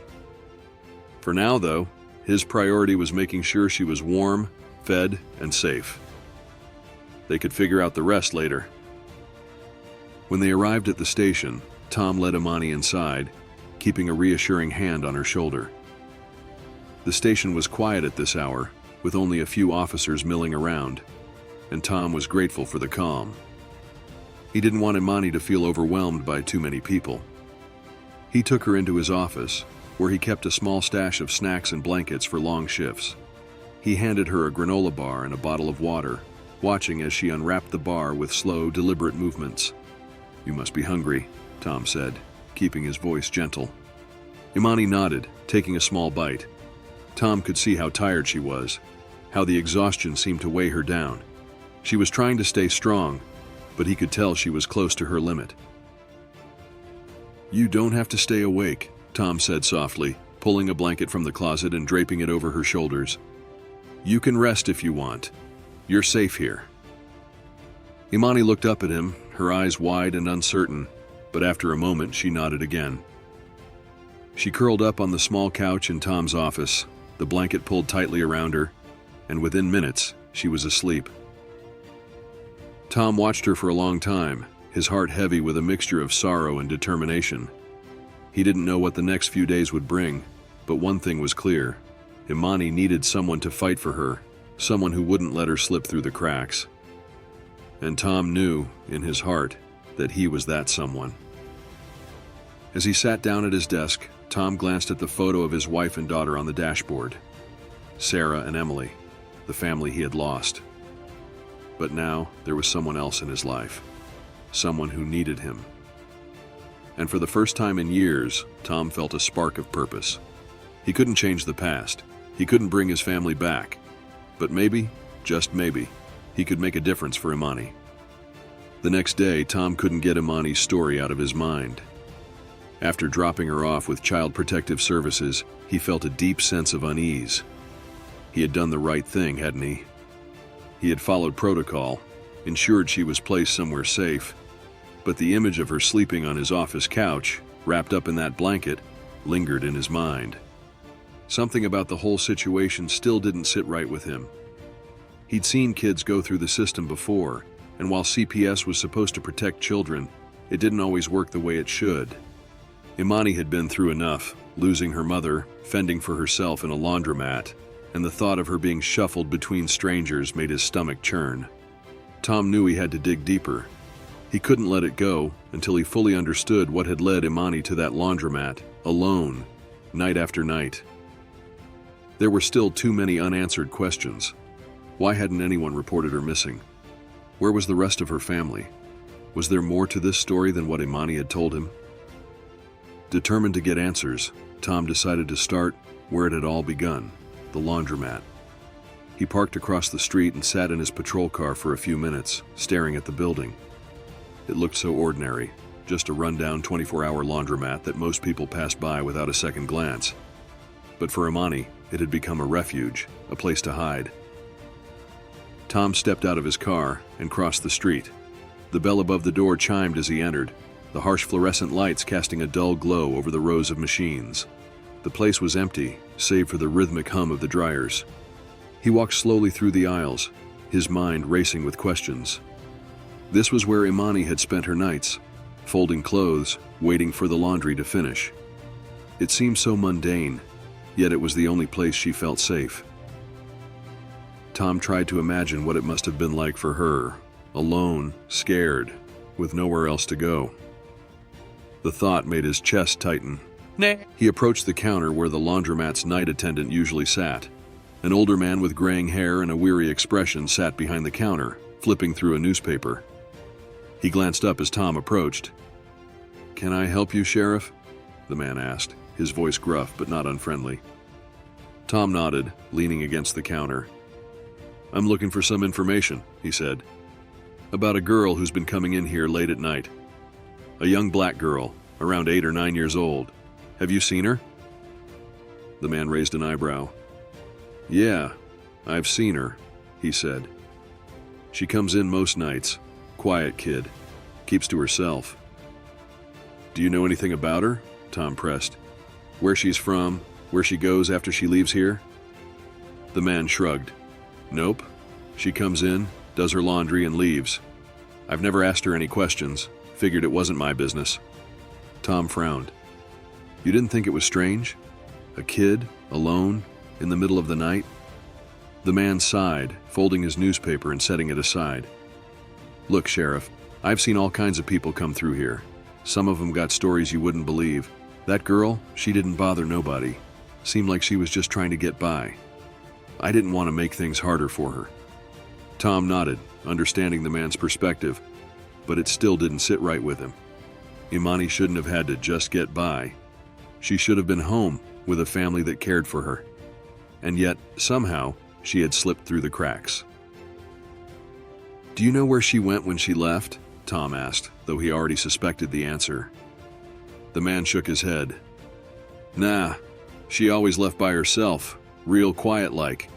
For now, though, his priority was making sure she was warm, fed, and safe. They could figure out the rest later. When they arrived at the station, Tom led Imani inside, keeping a reassuring hand on her shoulder. The station was quiet at this hour, with only a few officers milling around, and Tom was grateful for the calm. He didn't want Imani to feel overwhelmed by too many people. He took her into his office, where he kept a small stash of snacks and blankets for long shifts. He handed her a granola bar and a bottle of water, watching as she unwrapped the bar with slow, deliberate movements. "You must be hungry," Tom said, keeping his voice gentle. Imani nodded, taking a small bite. Tom could see how tired she was, how the exhaustion seemed to weigh her down. She was trying to stay strong, but he could tell she was close to her limit. "You don't have to stay awake," Tom said softly, pulling a blanket from the closet and draping it over her shoulders. "You can rest if you want. You're safe here." Imani looked up at him, her eyes wide and uncertain, but after a moment she nodded again. She curled up on the small couch in Tom's office, the blanket pulled tightly around her, and within minutes she was asleep. Tom watched her for a long time, his heart heavy with a mixture of sorrow and determination. He didn't know what the next few days would bring, but one thing was clear. Imani needed someone to fight for her, someone who wouldn't let her slip through the cracks. And Tom knew, in his heart, that he was that someone. As he sat down at his desk, Tom glanced at the photo of his wife and daughter on the dashboard. Sarah and Emily, the family he had lost. But now there was someone else in his life, someone who needed him. And for the first time in years, Tom felt a spark of purpose. He couldn't change the past. He couldn't bring his family back. But maybe, just maybe, he could make a difference for Imani. The next day, Tom couldn't get Imani's story out of his mind. After dropping her off with Child Protective Services, he felt a deep sense of unease. He had done the right thing, hadn't he? He had followed protocol, ensured she was placed somewhere safe, but the image of her sleeping on his office couch, wrapped up in that blanket, lingered in his mind. Something about the whole situation still didn't sit right with him. He'd seen kids go through the system before, and while CPS was supposed to protect children, it didn't always work the way it should. Imani had been through enough, losing her mother, fending for herself in a laundromat, and the thought of her being shuffled between strangers made his stomach churn. Tom knew he had to dig deeper. He couldn't let it go until he fully understood what had led Imani to that laundromat, alone, night after night. There were still too many unanswered questions. Why hadn't anyone reported her missing? Where was the rest of her family? Was there more to this story than what Imani had told him? Determined to get answers, Tom decided to start where it had all begun, the laundromat. He parked across the street and sat in his patrol car for a few minutes, staring at the building. It looked so ordinary, just a rundown 24-hour laundromat that most people passed by without a second glance. But for Imani, it had become a refuge, a place to hide. Tom stepped out of his car and crossed the street. The bell above the door chimed as he entered, the harsh fluorescent lights casting a dull glow over the rows of machines. The place was empty, save for the rhythmic hum of the dryers. He walked slowly through the aisles, his mind racing with questions. This was where Imani had spent her nights, folding clothes, waiting for the laundry to finish. It seemed so mundane, yet it was the only place she felt safe. Tom tried to imagine what it must have been like for her, alone, scared, with nowhere else to go. The thought made his chest tighten. He approached the counter where the laundromat's night attendant usually sat. An older man with graying hair and a weary expression sat behind the counter, flipping through a newspaper. He glanced up as Tom approached. "Can I help you, Sheriff?" the man asked, his voice gruff but not unfriendly. Tom nodded, leaning against the counter. "I'm looking for some information," he said, "about a girl who's been coming in here late at night. A young black girl, around 8 or 9 years old. Have you seen her?" The man raised an eyebrow. "Yeah, I've seen her," he said. "She comes in most nights. Quiet kid. Keeps to herself." "Do you know anything about her?" Tom pressed. "Where she's from, where she goes after she leaves here?" The man shrugged. "Nope. She comes in, does her laundry, and leaves. I've never asked her any questions. Figured it wasn't my business." Tom frowned. "You didn't think it was strange? A kid, alone, in the middle of the night?" The man sighed, folding his newspaper and setting it aside. "Look, Sheriff, I've seen all kinds of people come through here. Some of them got stories you wouldn't believe. That girl, she didn't bother nobody. Seemed like she was just trying to get by. I didn't want to make things harder for her." Tom nodded, understanding the man's perspective, but it still didn't sit right with him. Imani shouldn't have had to just get by. She should have been home with a family that cared for her. And yet, somehow, she had slipped through the cracks. "Do you know where she went when she left?" Tom asked, though he already suspected the answer. The man shook his head. "Nah, she always left by herself, real quiet-like.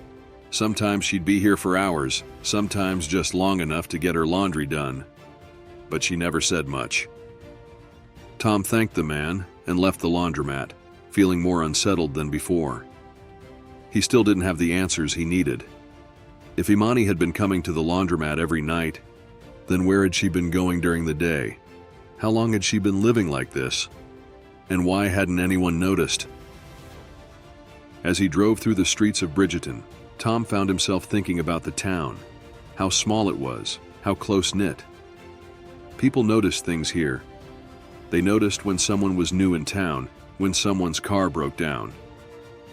Sometimes she'd be here for hours, sometimes just long enough to get her laundry done. But she never said much." Tom thanked the man and left the laundromat, feeling more unsettled than before. He still didn't have the answers he needed. If Imani had been coming to the laundromat every night, then where had she been going during the day? How long had she been living like this? And why hadn't anyone noticed? As he drove through the streets of Bridgeton, Tom found himself thinking about the town, how small it was, how close-knit. People noticed things here. They noticed when someone was new in town, when someone's car broke down,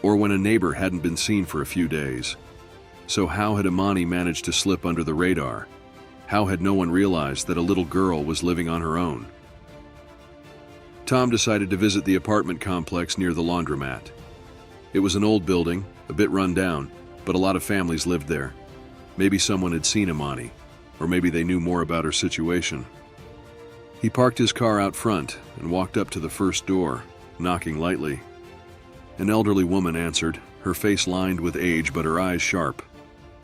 or when a neighbor hadn't been seen for a few days. So how had Imani managed to slip under the radar? How had no one realized that a little girl was living on her own? Tom decided to visit the apartment complex near the laundromat. It was an old building, a bit run down, but a lot of families lived there. Maybe someone had seen Imani, or maybe they knew more about her situation. He parked his car out front and walked up to the first door, knocking lightly. An elderly woman answered, her face lined with age but her eyes sharp.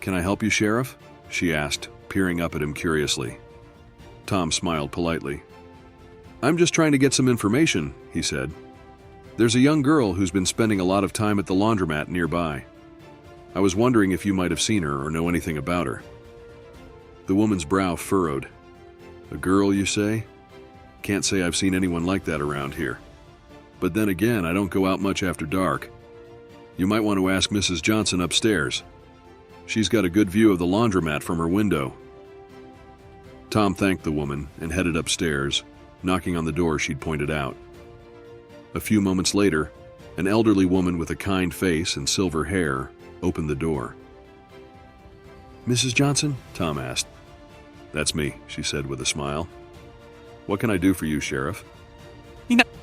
"Can I help you, Sheriff?" she asked, peering up at him curiously. Tom smiled politely. "I'm just trying to get some information," he said. "There's a young girl who's been spending a lot of time at the laundromat nearby. I was wondering if you might have seen her or know anything about her." The woman's brow furrowed. A girl, you say? Can't say I've seen anyone like that around here. But then again, I don't go out much after dark. You might want to ask Mrs. Johnson upstairs. She's got a good view of the laundromat from her window. Tom thanked the woman and headed upstairs, knocking on the door she'd pointed out. A few moments later, an elderly woman with a kind face and silver hair opened the door. "Mrs. Johnson?" Tom asked. "That's me," she said with a smile. "What can I do for you, Sheriff?"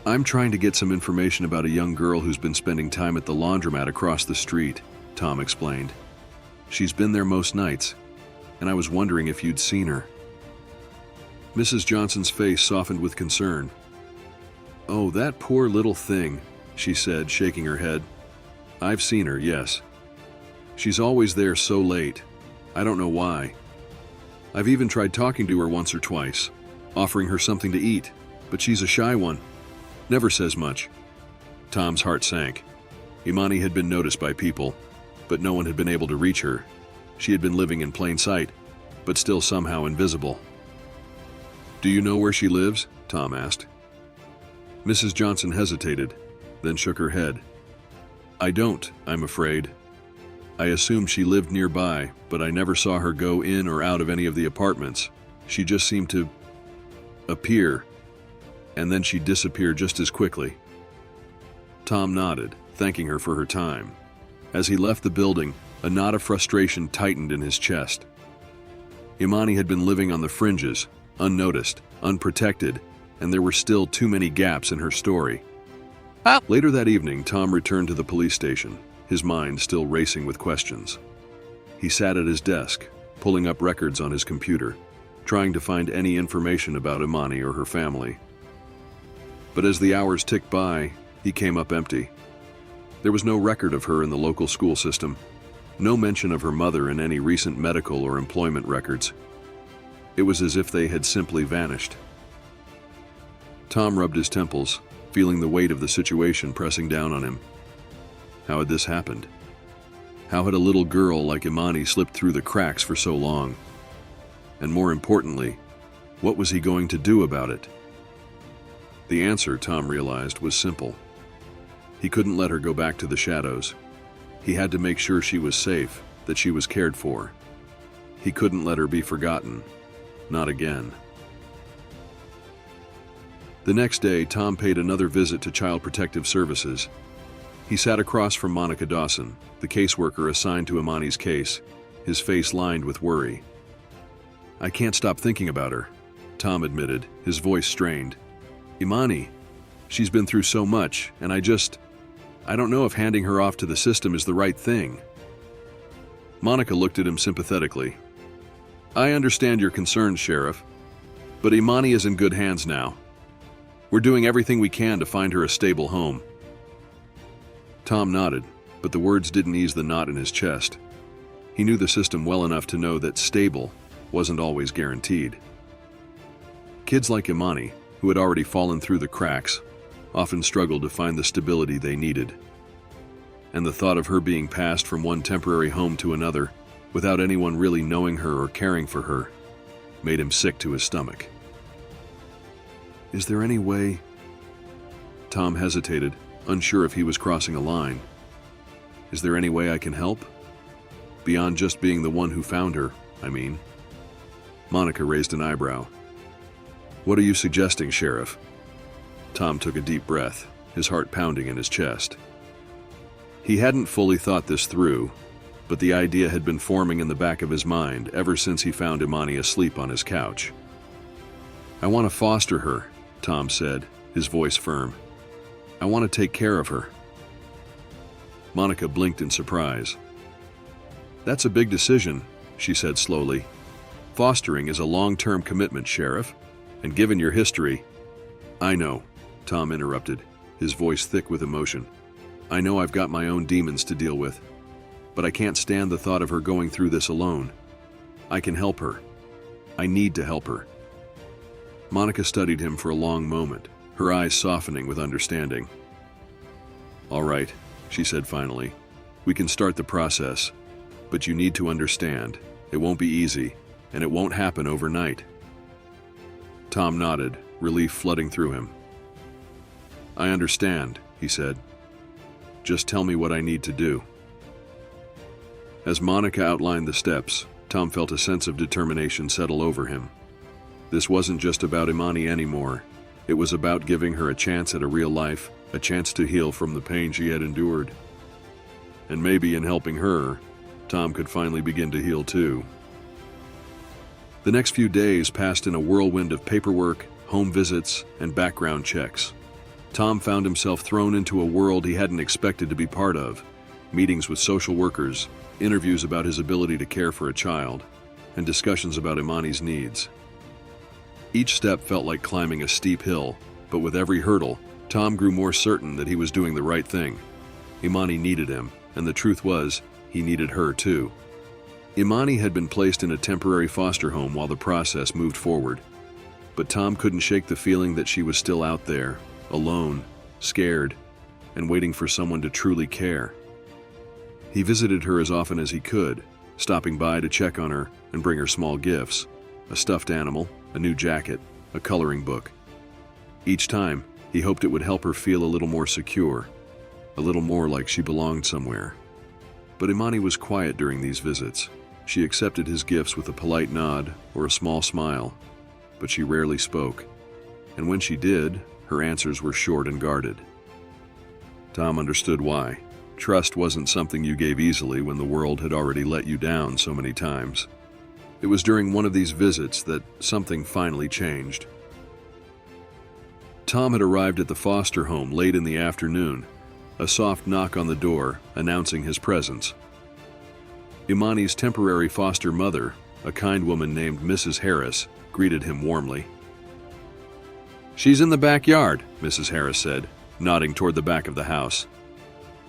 "I'm trying to get some information about a young girl who's been spending time at the laundromat across the street," Tom explained. "She's been there most nights, and I was wondering if you'd seen her." Mrs. Johnson's face softened with concern. "Oh, that poor little thing," she said, shaking her head. "I've seen her, yes. She's always there so late. I don't know why. I've even tried talking to her once or twice, offering her something to eat, but she's a shy one. Never says much." Tom's heart sank. Imani had been noticed by people, but no one had been able to reach her. She had been living in plain sight, but still somehow invisible. "Do you know where she lives?" Tom asked. Mrs. Johnson hesitated, then shook her head. "I don't, I'm afraid. I assumed she lived nearby, but I never saw her go in or out of any of the apartments. She just seemed to appear, and then she'd disappear just as quickly." Tom nodded, thanking her for her time. As he left the building, a knot of frustration tightened in his chest. Imani had been living on the fringes, unnoticed, unprotected, and there were still too many gaps in her story. Later that evening, Tom returned to the police station, his mind still racing with questions. He sat at his desk, pulling up records on his computer, trying to find any information about Imani or her family. But as the hours ticked by, he came up empty. There was no record of her in the local school system, no mention of her mother in any recent medical or employment records. It was as if they had simply vanished. Tom rubbed his temples, feeling the weight of the situation pressing down on him. How had this happened? How had a little girl like Imani slipped through the cracks for so long? And more importantly, what was he going to do about it? The answer, Tom realized, was simple. He couldn't let her go back to the shadows. He had to make sure she was safe, that she was cared for. He couldn't let her be forgotten. Not again. The next day, Tom paid another visit to Child Protective Services. He sat across from Monica Dawson, the caseworker assigned to Imani's case, his face lined with worry. "I can't stop thinking about her," Tom admitted, his voice strained. "Imani, she's been through so much, and I don't know if handing her off to the system is the right thing." Monica looked at him sympathetically. "I understand your concerns, Sheriff, but Imani is in good hands now. We're doing everything we can to find her a stable home." Tom nodded, but the words didn't ease the knot in his chest. He knew the system well enough to know that stable wasn't always guaranteed. Kids like Imani, who had already fallen through the cracks, often struggled to find the stability they needed. And the thought of her being passed from one temporary home to another, without anyone really knowing her or caring for her, made him sick to his stomach. "Is there any way?" Tom hesitated, unsure if he was crossing a line. "Is there any way I can help? Beyond just being the one who found her, I mean." Monica raised an eyebrow. "What are you suggesting, Sheriff?" Tom took a deep breath, his heart pounding in his chest. He hadn't fully thought this through, but the idea had been forming in the back of his mind ever since he found Imani asleep on his couch. "I want to foster her," Tom said, his voice firm. "I want to take care of her." Monica blinked in surprise. "That's a big decision," she said slowly. "Fostering is a long-term commitment, Sheriff, and given your history—" "I know," Tom interrupted, his voice thick with emotion. "I know I've got my own demons to deal with, but I can't stand the thought of her going through this alone. I can help her. I need to help her." Monica studied him for a long moment, her eyes softening with understanding. "All right," she said finally. "We can start the process, but you need to understand, it won't be easy. and it won't happen overnight. Tom nodded, relief flooding through him. I understand, he said. Just tell me what I need to do. As Monica outlined the steps, Tom felt a sense of determination settle over him. This wasn't just about Imani anymore. It was about giving her a chance at a real life, a chance to heal from the pain she had endured. And maybe in helping her, Tom could finally begin to heal too. The next few days passed in a whirlwind of paperwork, home visits, and background checks. Tom found himself thrown into a world he hadn't expected to be part of. Meetings with social workers, interviews about his ability to care for a child, and discussions about Imani's needs. Each step felt like climbing a steep hill, but with every hurdle, Tom grew more certain that he was doing the right thing. Imani needed him, and the truth was, he needed her too. Imani had been placed in a temporary foster home while the process moved forward. But Tom couldn't shake the feeling that she was still out there, alone, scared, and waiting for someone to truly care. He visited her as often as he could, stopping by to check on her and bring her small gifts, a stuffed animal, a new jacket, a coloring book. Each time, he hoped it would help her feel a little more secure, a little more like she belonged somewhere. But Imani was quiet during these visits. She accepted his gifts with a polite nod or a small smile, but she rarely spoke. And when she did, her answers were short and guarded. Tom understood why. Trust wasn't something you gave easily when the world had already let you down so many times. It was during one of these visits that something finally changed. Tom had arrived at the foster home late in the afternoon, a soft knock on the door announcing his presence. Imani's temporary foster mother, a kind woman named Mrs. Harris, greeted him warmly. "She's in the backyard," Mrs. Harris said, nodding toward the back of the house.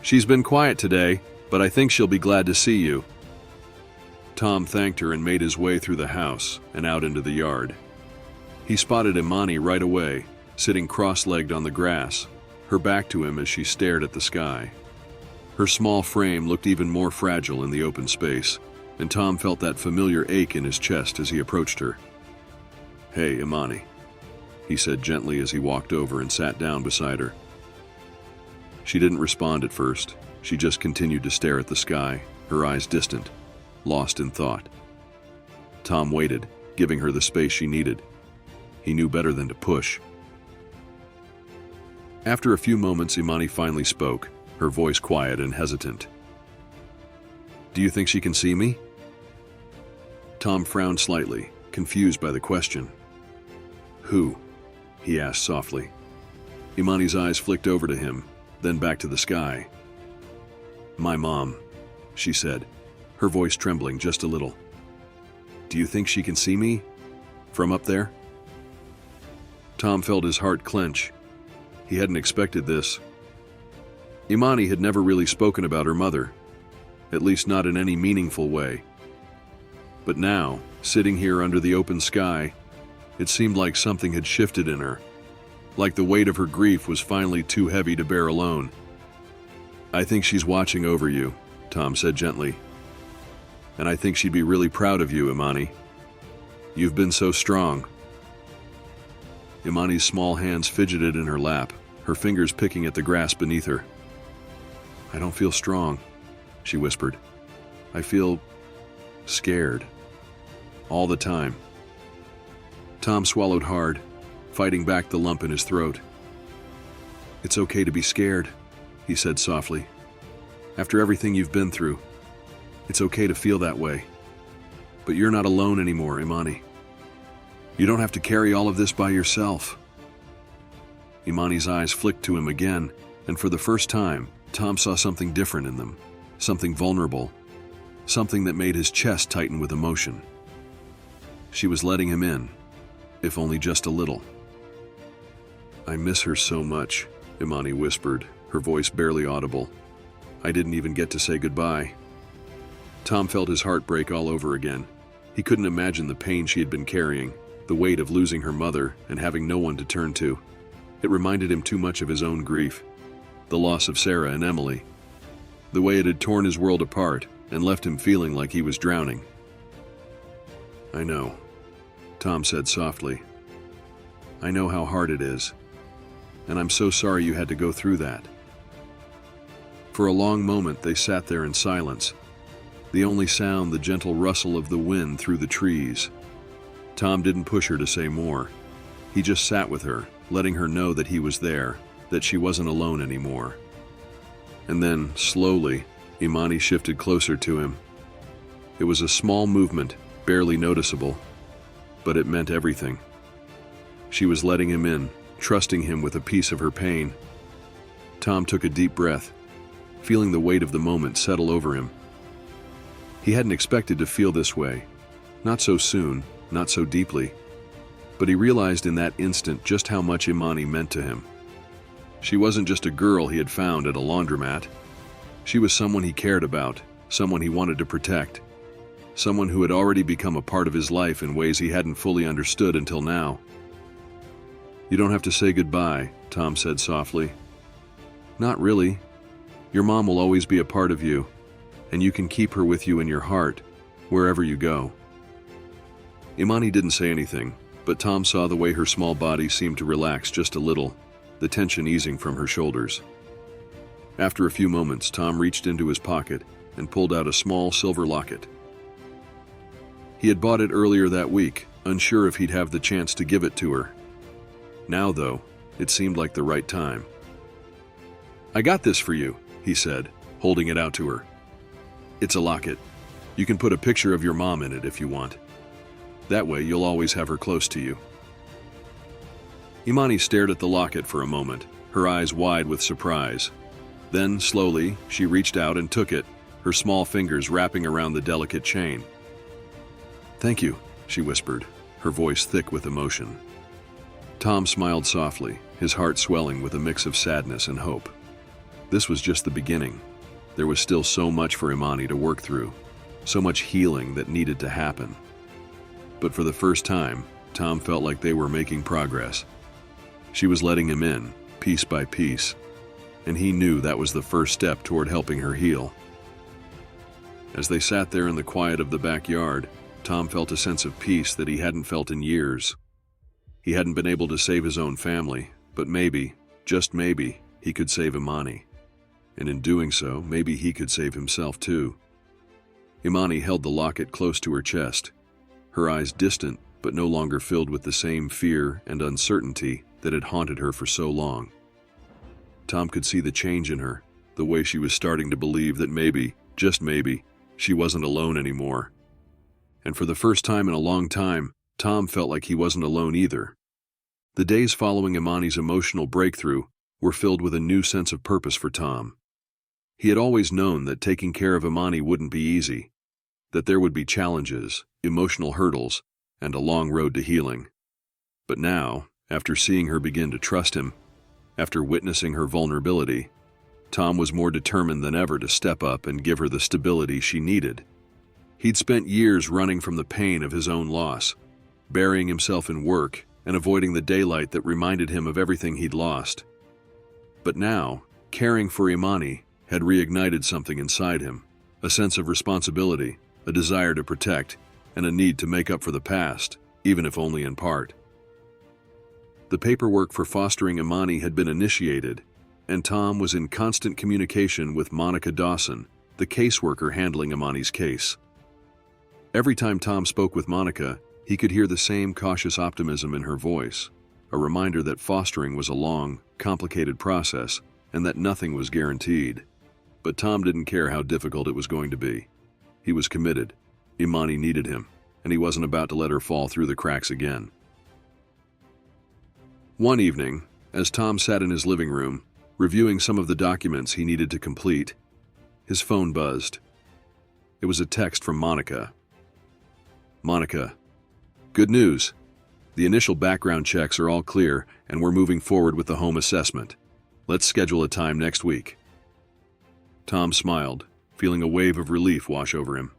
"She's been quiet today, but I think she'll be glad to see you." Tom thanked her and made his way through the house and out into the yard. He spotted Imani right away, sitting cross-legged on the grass, her back to him as she stared at the sky. Her small frame looked even more fragile in the open space, and Tom felt that familiar ache in his chest as he approached her. "Hey, Imani," he said gently as he walked over and sat down beside her. She didn't respond at first. She just continued to stare at the sky, her eyes distant, lost in thought. Tom waited, giving her the space she needed. He knew better than to push. After a few moments, Imani finally spoke, her voice quiet and hesitant. "Do you think she can see me?" Tom frowned slightly, confused by the question. "Who?" he asked softly. Imani's eyes flicked over to him, then back to the sky. "My mom," she said, her voice trembling just a little. "Do you think she can see me? From up there?" Tom felt his heart clench. He hadn't expected this. Imani had never really spoken about her mother, at least not in any meaningful way. But now, sitting here under the open sky, it seemed like something had shifted in her, like the weight of her grief was finally too heavy to bear alone. "I think she's watching over you," Tom said gently. "And I think she'd be really proud of you, Imani. You've been so strong." Imani's small hands fidgeted in her lap, her fingers picking at the grass beneath her. "I don't feel strong," she whispered. "I feel scared. All the time." Tom swallowed hard, fighting back the lump in his throat. "It's okay to be scared," he said softly. "After everything you've been through, it's okay to feel that way. But you're not alone anymore, Imani. You don't have to carry all of this by yourself." Imani's eyes flicked to him again, and for the first time, Tom saw something different in them, something vulnerable, something that made his chest tighten with emotion. She was letting him in, if only just a little. "I miss her so much," Imani whispered, her voice barely audible. "I didn't even get to say goodbye." Tom felt his heart break all over again. He couldn't imagine the pain she had been carrying, the weight of losing her mother and having no one to turn to. It reminded him too much of his own grief, the loss of Sarah and Emily, the way it had torn his world apart and left him feeling like he was drowning. "I know," Tom said softly. "I know how hard it is, and I'm so sorry you had to go through that." For a long moment they sat there in silence, the only sound the gentle rustle of the wind through the trees. Tom didn't push her to say more. He just sat with her, letting her know that he was there, that she wasn't alone anymore. And then, slowly, Imani shifted closer to him. It was a small movement, barely noticeable, but it meant everything. She was letting him in, trusting him with a piece of her pain. Tom took a deep breath, feeling the weight of the moment settle over him. He hadn't expected to feel this way. Not so soon, not so deeply. But he realized in that instant just how much Imani meant to him. She wasn't just a girl he had found at a laundromat. She was someone he cared about, someone he wanted to protect, someone who had already become a part of his life in ways he hadn't fully understood until now. "You don't have to say goodbye," Tom said softly. "Not really. Your mom will always be a part of you, and you can keep her with you in your heart, wherever you go." Imani didn't say anything, but Tom saw the way her small body seemed to relax just a little, the tension easing from her shoulders. After a few moments, Tom reached into his pocket and pulled out a small silver locket. He had bought it earlier that week, unsure if he'd have the chance to give it to her. Now, though, it seemed like the right time. "I got this for you," he said, holding it out to her. "It's a locket. You can put a picture of your mom in it if you want. That way you'll always have her close to you." Imani stared at the locket for a moment, her eyes wide with surprise. Then, slowly, she reached out and took it, her small fingers wrapping around the delicate chain. "Thank you," she whispered, her voice thick with emotion. Tom smiled softly, his heart swelling with a mix of sadness and hope. This was just the beginning. There was still so much for Imani to work through, so much healing that needed to happen. But for the first time, Tom felt like they were making progress. She was letting him in, piece by piece, and he knew that was the first step toward helping her heal. As they sat there in the quiet of the backyard, Tom felt a sense of peace that he hadn't felt in years. He hadn't been able to save his own family, but maybe, just maybe, he could save Imani. And in doing so, maybe he could save himself too. Imani held the locket close to her chest, her eyes distant but no longer filled with the same fear and uncertainty that had haunted her for so long. Tom could see the change in her, the way she was starting to believe that maybe, just maybe, she wasn't alone anymore. And for the first time in a long time, Tom felt like he wasn't alone either. The days following Imani's emotional breakthrough were filled with a new sense of purpose for Tom. He had always known that taking care of Imani wouldn't be easy, that there would be challenges, emotional hurdles, and a long road to healing. But now, after seeing her begin to trust him, after witnessing her vulnerability, Tom was more determined than ever to step up and give her the stability she needed. He'd spent years running from the pain of his own loss, burying himself in work and avoiding the daylight that reminded him of everything he'd lost. But now, caring for Imani had reignited something inside him, a sense of responsibility, a desire to protect, and a need to make up for the past, even if only in part. The paperwork for fostering Imani had been initiated, and Tom was in constant communication with Monica Dawson, the caseworker handling Imani's case. Every time Tom spoke with Monica, he could hear the same cautious optimism in her voice, a reminder that fostering was a long, complicated process and that nothing was guaranteed. But Tom didn't care how difficult it was going to be. He was committed. Imani needed him, and he wasn't about to let her fall through the cracks again. One evening, as Tom sat in his living room, reviewing some of the documents he needed to complete, his phone buzzed. It was a text from Monica. "Monica, good news. The initial background checks are all clear, and we're moving forward with the home assessment. Let's schedule a time next week." Tom smiled, feeling a wave of relief wash over him.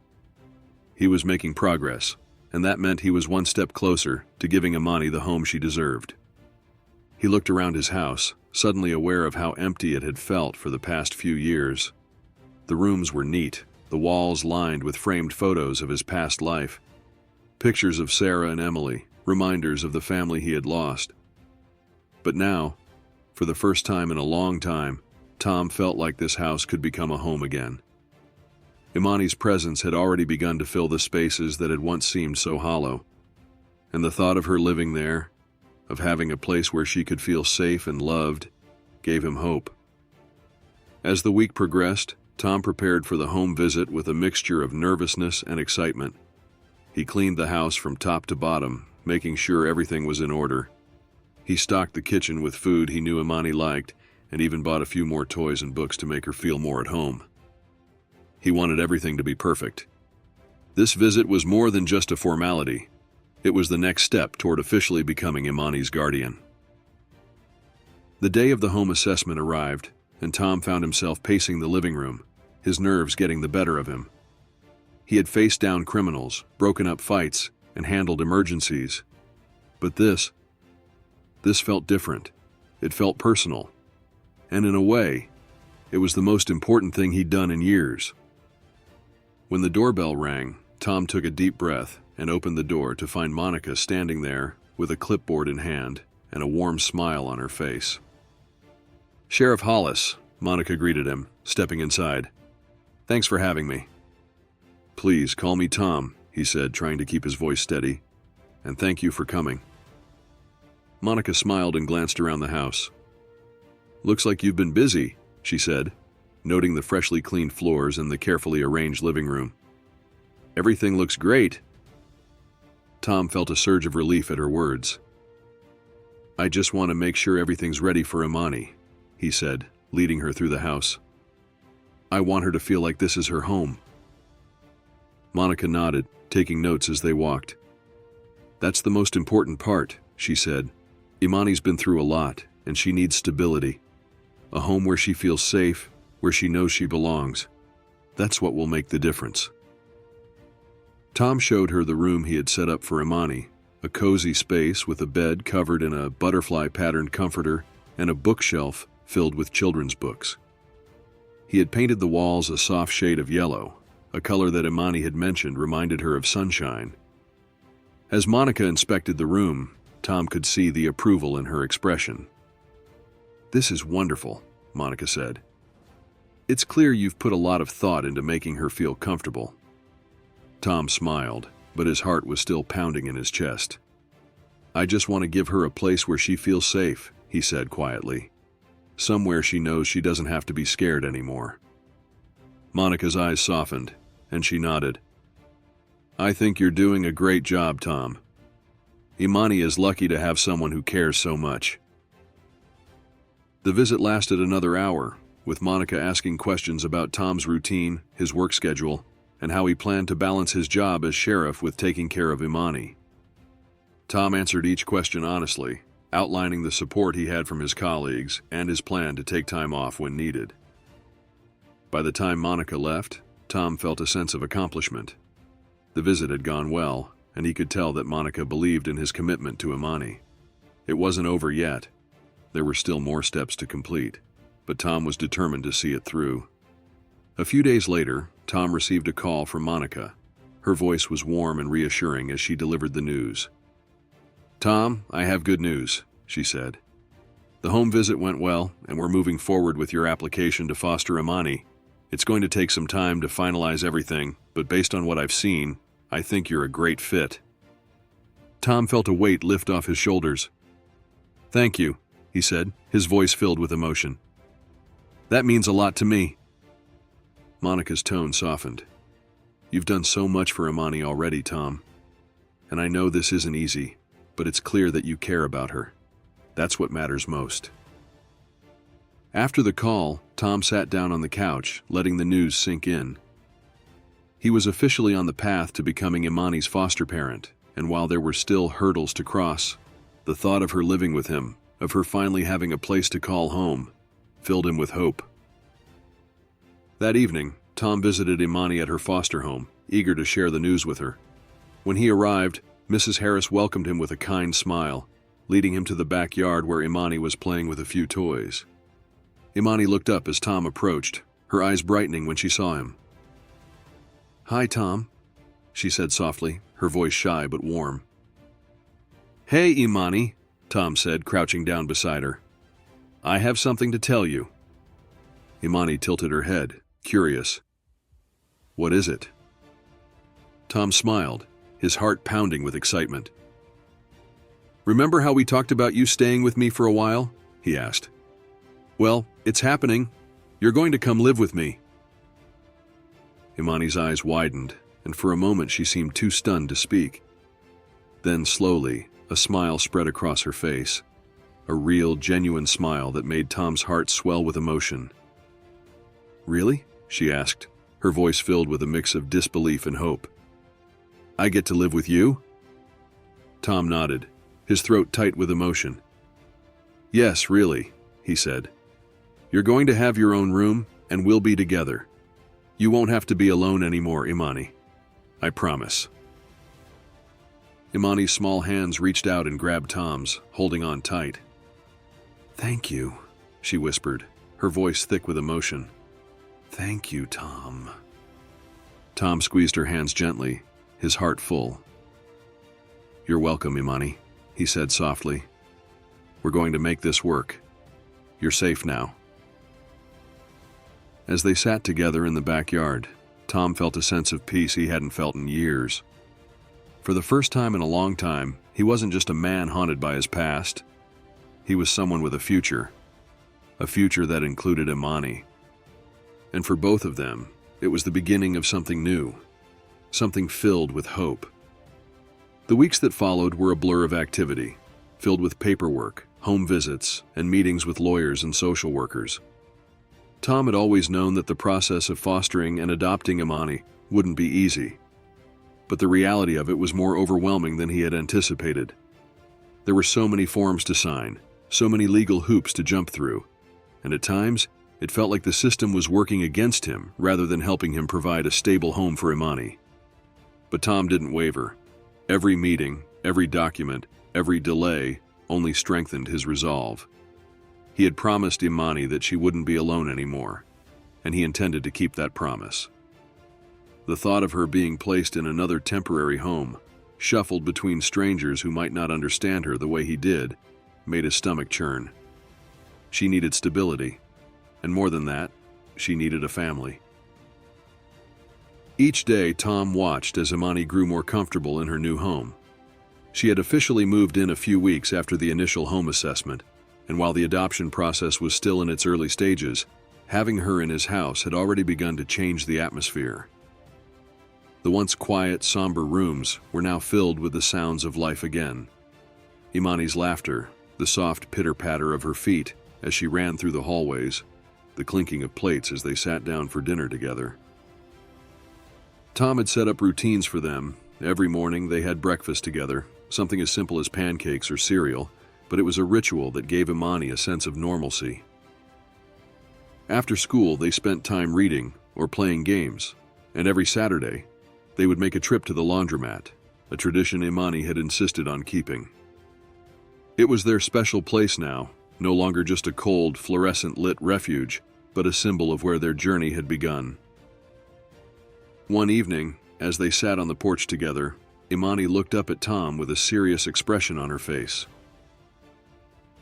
He was making progress, and that meant he was one step closer to giving Imani the home she deserved. He looked around his house, suddenly aware of how empty it had felt for the past few years. The rooms were neat, the walls lined with framed photos of his past life. pictures of Sarah and Emily, reminders of the family he had lost. But now, for the first time in a long time, Tom felt like this house could become a home again. Imani's presence had already begun to fill the spaces that had once seemed so hollow, and the thought of her living there, of having a place where she could feel safe and loved, gave him hope. As the week progressed, Tom prepared for the home visit with a mixture of nervousness and excitement. He cleaned the house from top to bottom, making sure everything was in order. He stocked the kitchen with food he knew Imani liked, and even bought a few more toys and books to make her feel more at home. He wanted everything to be perfect. This visit was more than just a formality. It was the next step toward officially becoming Imani's guardian. The day of the home assessment arrived, and Tom found himself pacing the living room, his nerves getting the better of him. He had faced down criminals, broken up fights, and handled emergencies. But this felt different. It felt personal. And in a way, it was the most important thing he'd done in years. When the doorbell rang, Tom took a deep breath and opened the door to find Monica standing there with a clipboard in hand and a warm smile on her face. "Sheriff Hollis," Monica greeted him, stepping inside. "Thanks for having me." "Please call me Tom," he said, trying to keep his voice steady. "And thank you for coming." Monica smiled and glanced around the house. "Looks like you've been busy," she said, noting the freshly cleaned floors and the carefully arranged living room. "Everything looks great." Tom felt a surge of relief at her words. "I just want to make sure everything's ready for Imani," he said, leading her through the house. "I want her to feel like this is her home." Monica nodded, taking notes as they walked. "That's the most important part," she said. "Imani's been through a lot, and she needs stability. A home where she feels safe, where she knows she belongs. That's what will make the difference." Tom showed her the room he had set up for Imani, a cozy space with a bed covered in a butterfly-patterned comforter and a bookshelf filled with children's books. He had painted the walls a soft shade of yellow, a color that Imani had mentioned reminded her of sunshine. As Monica inspected the room, Tom could see the approval in her expression. "This is wonderful," Monica said. "It's clear you've put a lot of thought into making her feel comfortable." Tom smiled, but his heart was still pounding in his chest. "I just want to give her a place where she feels safe," he said quietly. "Somewhere she knows she doesn't have to be scared anymore." Monica's eyes softened, and she nodded. "I think you're doing a great job, Tom. Imani is lucky to have someone who cares so much." The visit lasted another hour, with Monica asking questions about Tom's routine, his work schedule, and how he planned to balance his job as sheriff with taking care of Imani. Tom answered each question honestly, outlining the support he had from his colleagues and his plan to take time off when needed. By the time Monica left, Tom felt a sense of accomplishment. The visit had gone well, and he could tell that Monica believed in his commitment to Imani. It wasn't over yet. There were still more steps to complete, but Tom was determined to see it through. A few days later, Tom received a call from Monica. Her voice was warm and reassuring as she delivered the news. "Tom, I have good news," she said. "The home visit went well, and we're moving forward with your application to foster Imani. It's going to take some time to finalize everything, but based on what I've seen, I think you're a great fit." Tom felt a weight lift off his shoulders. "Thank you," he said, his voice filled with emotion. "That means a lot to me." Monica's tone softened. "You've done so much for Imani already, Tom. And I know this isn't easy, but it's clear that you care about her. That's what matters most." After the call, Tom sat down on the couch, letting the news sink in. He was officially on the path to becoming Imani's foster parent, and while there were still hurdles to cross, the thought of her living with him, of her finally having a place to call home, filled him with hope. That evening, Tom visited Imani at her foster home, eager to share the news with her. When he arrived, Mrs. Harris welcomed him with a kind smile, leading him to the backyard where Imani was playing with a few toys. Imani looked up as Tom approached, her eyes brightening when she saw him. "Hi, Tom," she said softly, her voice shy but warm. "Hey, Imani," Tom said, crouching down beside her. "I have something to tell you." Imani tilted her head, curious. "What is it?" Tom smiled, his heart pounding with excitement. "Remember how we talked about you staying with me for a while?" he asked. "Well, it's happening. You're going to come live with me." Imani's eyes widened, and for a moment she seemed too stunned to speak. Then slowly, a smile spread across her face, a real, genuine smile that made Tom's heart swell with emotion. "Really?" she asked, her voice filled with a mix of disbelief and hope. "I get to live with you?" Tom nodded, his throat tight with emotion. "Yes, really," he said. "You're going to have your own room, and we'll be together. You won't have to be alone anymore, Imani. I promise." Imani's small hands reached out and grabbed Tom's, holding on tight. "Thank you," she whispered, her voice thick with emotion. "Thank you, Tom." Tom squeezed her hands gently, his heart full. "You're welcome, Imani," he said softly. "We're going to make this work. You're safe now." As they sat together in the backyard, Tom felt a sense of peace he hadn't felt in years. For the first time in a long time, he wasn't just a man haunted by his past. He was someone with a future that included Imani. And for both of them, it was the beginning of something new, something filled with hope. The weeks that followed were a blur of activity, filled with paperwork, home visits, and meetings with lawyers and social workers. Tom had always known that the process of fostering and adopting Imani wouldn't be easy, but the reality of it was more overwhelming than he had anticipated. There were so many forms to sign, so many legal hoops to jump through, and at times, it felt like the system was working against him rather than helping him provide a stable home for Imani. But Tom didn't waver. Every meeting, every document, every delay only strengthened his resolve. He had promised Imani that she wouldn't be alone anymore, and he intended to keep that promise. The thought of her being placed in another temporary home, shuffled between strangers who might not understand her the way he did, made his stomach churn. She needed stability, and more than that, she needed a family. Each day, Tom watched as Imani grew more comfortable in her new home. She had officially moved in a few weeks after the initial home assessment, and while the adoption process was still in its early stages, having her in his house had already begun to change the atmosphere. The once quiet, somber rooms were now filled with the sounds of life again. Imani's laughter, the soft pitter-patter of her feet as she ran through the hallways, the clinking of plates as they sat down for dinner together. Tom had set up routines for them. Every morning they had breakfast together, something as simple as pancakes or cereal, but it was a ritual that gave Imani a sense of normalcy. After school, they spent time reading or playing games, and every Saturday, they would make a trip to the laundromat, a tradition Imani had insisted on keeping. It was their special place now, no longer just a cold, fluorescent-lit refuge, but a symbol of where their journey had begun. One evening, as they sat on the porch together, Imani looked up at Tom with a serious expression on her face.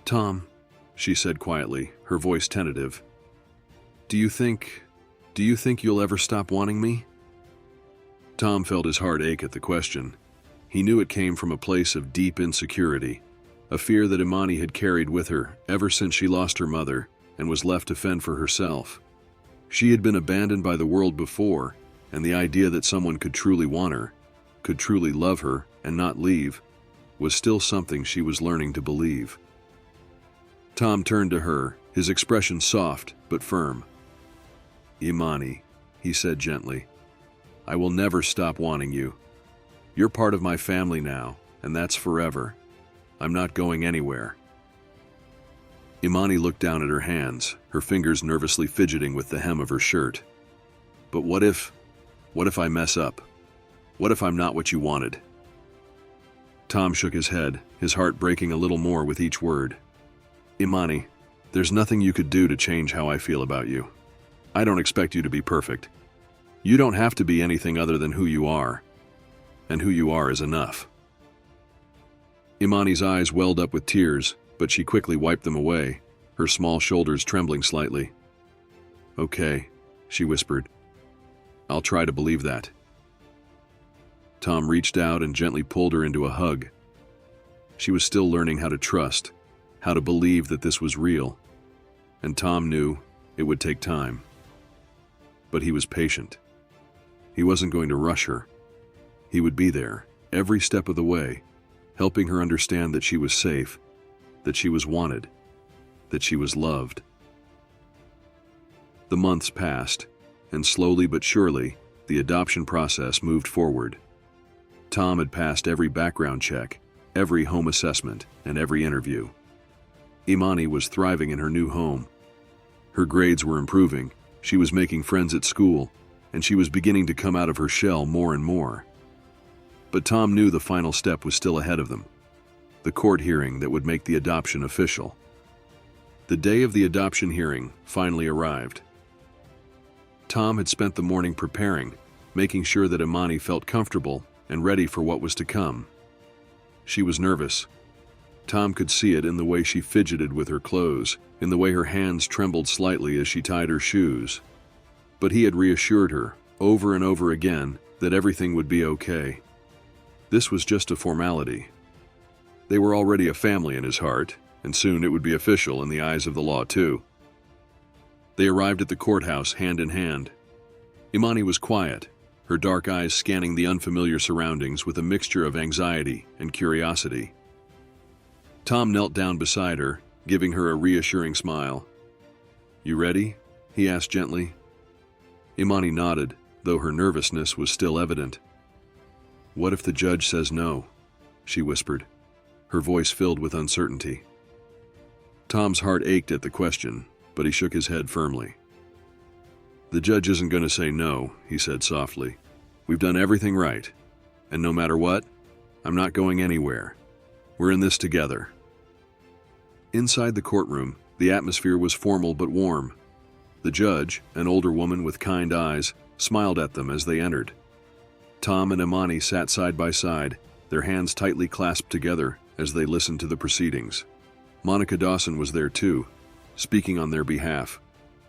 "Tom," she said quietly, her voice tentative, Do you think you'll ever stop wanting me?" Tom felt his heart ache at the question. He knew it came from a place of deep insecurity, a fear that Imani had carried with her ever since she lost her mother and was left to fend for herself. She had been abandoned by the world before, and the idea that someone could truly want her, could truly love her and not leave, was still something she was learning to believe. Tom turned to her, his expression soft but firm. "Imani," he said gently, "I will never stop wanting you. You're part of my family now, and that's forever. I'm not going anywhere." Imani looked down at her hands, her fingers nervously fidgeting with the hem of her shirt. "But what if I mess up? What if I'm not what you wanted?" Tom shook his head, his heart breaking a little more with each word. "Imani, there's nothing you could do to change how I feel about you. I don't expect you to be perfect. You don't have to be anything other than who you are. and who you are is enough." Imani's eyes welled up with tears, but she quickly wiped them away, her small shoulders trembling slightly. "Okay," she whispered. "I'll try to believe that." Tom reached out and gently pulled her into a hug. She was still learning how to trust, how to believe that this was real, and Tom knew it would take time. But he was patient. He wasn't going to rush her. He would be there, every step of the way, helping her understand that she was safe, that she was wanted, that she was loved. The months passed, and slowly but surely, the adoption process moved forward. Tom had passed every background check, every home assessment, and every interview. Imani was thriving in her new home. Her grades were improving, she was making friends at school, and she was beginning to come out of her shell more and more. But Tom knew the final step was still ahead of them, the court hearing that would make the adoption official. The day of the adoption hearing finally arrived. Tom had spent the morning preparing, making sure that Imani felt comfortable and ready for what was to come. She was nervous. Tom could see it in the way she fidgeted with her clothes, in the way her hands trembled slightly as she tied her shoes. But he had reassured her, over and over again, that everything would be okay. This was just a formality. They were already a family in his heart, and soon it would be official in the eyes of the law too. They arrived at the courthouse hand in hand. Imani was quiet, her dark eyes scanning the unfamiliar surroundings with a mixture of anxiety and curiosity. Tom knelt down beside her, giving her a reassuring smile. "You ready?" he asked gently. Imani nodded, though her nervousness was still evident. "What if the judge says no?" she whispered, her voice filled with uncertainty. Tom's heart ached at the question, but he shook his head firmly. "The judge isn't going to say no," he said softly. "We've done everything right, and no matter what, I'm not going anywhere. We're in this together." Inside the courtroom, the atmosphere was formal but warm. The judge, an older woman with kind eyes, smiled at them as they entered. Tom and Imani sat side by side, their hands tightly clasped together as they listened to the proceedings. Monica Dawson was there too, speaking on their behalf,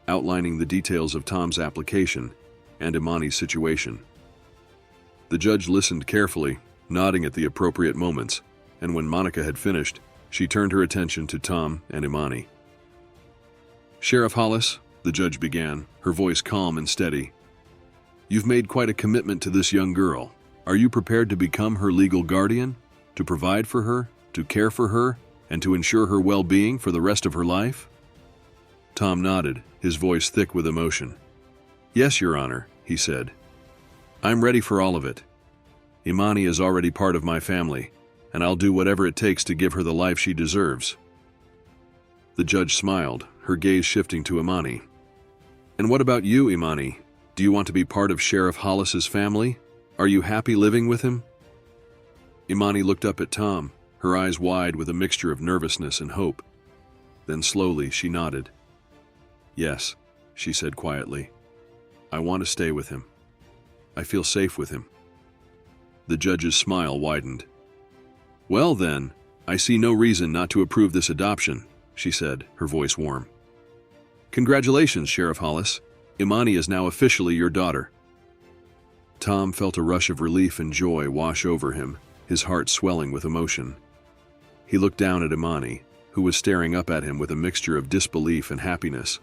outlining the details of Tom's application and Imani's situation. The judge listened carefully, nodding at the appropriate moments, and when Monica had finished, she turned her attention to Tom and Imani. "Sheriff Hollis," the judge began, her voice calm and steady. "You've made quite a commitment to this young girl. Are you prepared to become her legal guardian, to provide for her, to care for her, and to ensure her well-being for the rest of her life?" Tom nodded, his voice thick with emotion. "Yes, Your Honor," he said. "I'm ready for all of it. Imani is already part of my family, and I'll do whatever it takes to give her the life she deserves." The judge smiled, her gaze shifting to Imani. "And what about you, Imani? Do you want to be part of Sheriff Hollis's family? Are you happy living with him?" Imani looked up at Tom, her eyes wide with a mixture of nervousness and hope. Then slowly she nodded. "Yes," she said quietly. "I want to stay with him. I feel safe with him." The judge's smile widened. "Well then, I see no reason not to approve this adoption," she said, her voice warm. "Congratulations, Sheriff Hollis. Imani is now officially your daughter." Tom felt a rush of relief and joy wash over him, his heart swelling with emotion. He looked down at Imani, who was staring up at him with a mixture of disbelief and happiness.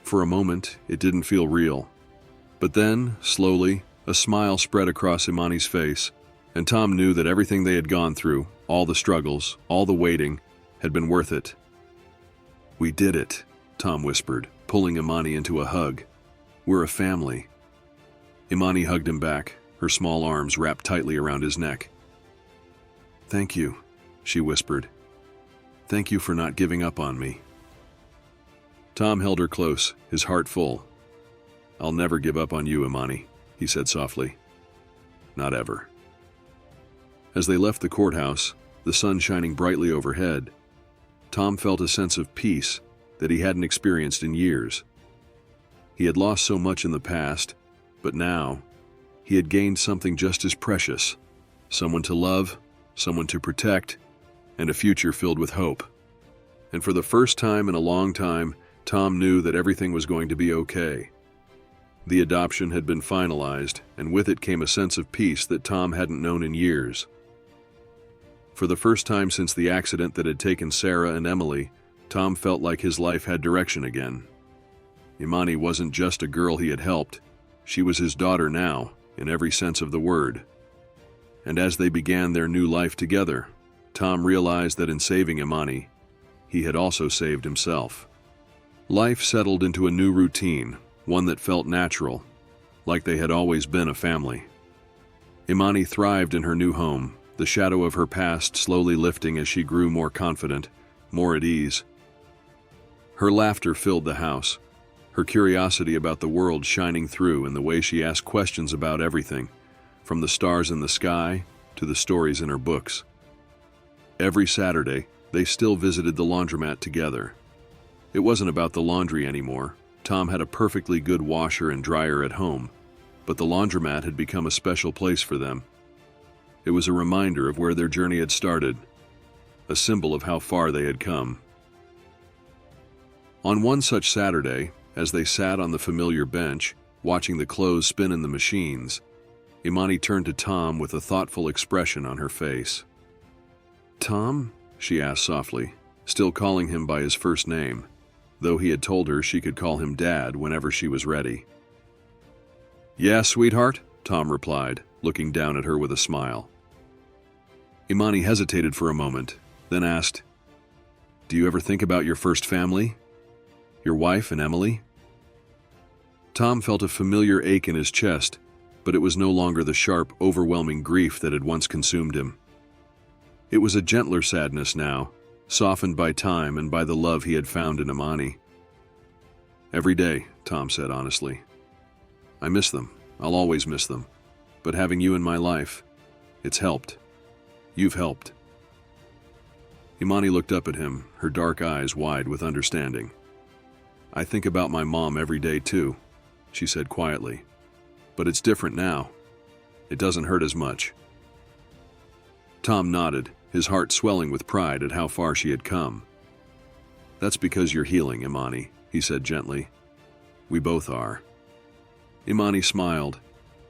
For a moment, it didn't feel real. But then, slowly, a smile spread across Imani's face, and Tom knew that everything they had gone through, all the struggles, all the waiting, had been worth it. "We did it," Tom whispered, pulling Imani into a hug. "We're a family." Imani hugged him back, her small arms wrapped tightly around his neck. "Thank you," she whispered. "Thank you for not giving up on me." Tom held her close, his heart full. "I'll never give up on you, Imani," he said softly. "Not ever." As they left the courthouse, the sun shining brightly overhead, Tom felt a sense of peace that he hadn't experienced in years. He had lost so much in the past, but now, He had gained something just as precious: someone to love, someone to protect, and a future filled with hope. And for the first time in a long time, Tom knew that everything was going to be okay. The adoption had been finalized, and with it came a sense of peace that Tom hadn't known in years. For the first time since the accident that had taken Sarah and Emily, Tom felt like his life had direction again. Imani wasn't just a girl he had helped. She was his daughter now, in every sense of the word. And as they began their new life together, Tom realized that in saving Imani, he had also saved himself. Life settled into a new routine, one that felt natural, like they had always been a family. Imani thrived in her new home, the shadow of her past slowly lifting as she grew more confident, more at ease. Her laughter filled the house, her curiosity about the world shining through in the way she asked questions about everything, from the stars in the sky to the stories in her books. Every Saturday, they still visited the laundromat together. It wasn't about the laundry anymore. Tom had a perfectly good washer and dryer at home, but the laundromat had become a special place for them. It was a reminder of where their journey had started, a symbol of how far they had come. On one such Saturday, as they sat on the familiar bench, watching the clothes spin in the machines, Imani turned to Tom with a thoughtful expression on her face. "Tom?" she asked softly, still calling him by his first name, though he had told her she could call him Dad whenever she was ready. "Yeah, sweetheart," Tom replied, looking down at her with a smile. Imani hesitated for a moment, then asked, "Do you ever think about your first family? Your wife and Emily?" Tom felt a familiar ache in his chest, but it was no longer the sharp, overwhelming grief that had once consumed him. It was a gentler sadness now, softened by time and by the love he had found in Imani. "Every day," Tom said honestly. "I miss them. I'll always miss them. But having you in my life, it's helped. You've helped." Imani looked up at him, her dark eyes wide with understanding. "I think about my mom every day too," she said quietly. "But it's different now. It doesn't hurt as much." Tom nodded, his heart swelling with pride at how far she had come. "That's because you're healing, Imani," he said gently. "We both are." Imani smiled,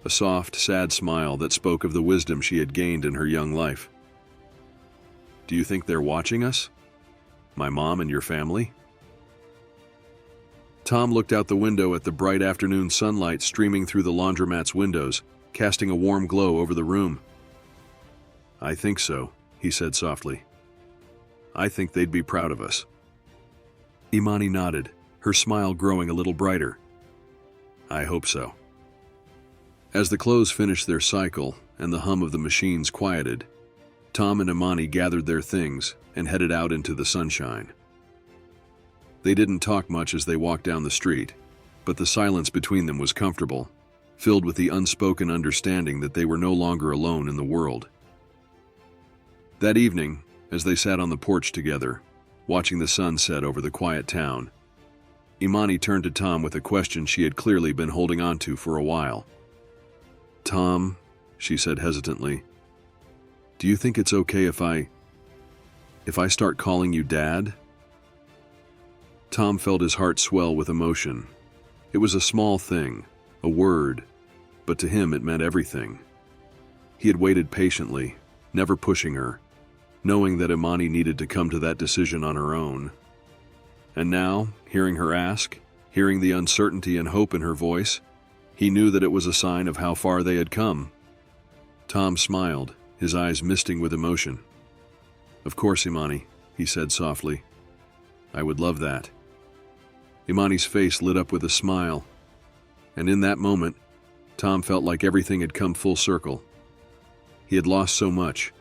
a soft, sad smile that spoke of the wisdom she had gained in her young life. "Do you think they're watching us? My mom and your family?" Tom looked out the window at the bright afternoon sunlight streaming through the laundromat's windows, casting a warm glow over the room. "I think so," he said softly. "I think they'd be proud of us." Imani nodded, her smile growing a little brighter. "I hope so." As the clothes finished their cycle and the hum of the machines quieted, Tom and Imani gathered their things and headed out into the sunshine. They didn't talk much as they walked down the street, but the silence between them was comfortable, filled with the unspoken understanding that they were no longer alone in the world. That evening, as they sat on the porch together, watching the sun set over the quiet town, Imani turned to Tom with a question she had clearly been holding on to for a while. "Tom," she said hesitantly, "do you think it's okay if I start calling you Dad?" Tom felt his heart swell with emotion. It was a small thing, a word, but to him it meant everything. He had waited patiently, never pushing her, knowing that Imani needed to come to that decision on her own. And now, hearing her ask, hearing the uncertainty and hope in her voice, he knew that it was a sign of how far they had come. Tom smiled, his eyes misting with emotion. "Of course, Imani," he said softly. "I would love that." Imani's face lit up with a smile, and in that moment, Tom felt like everything had come full circle. He had lost so much,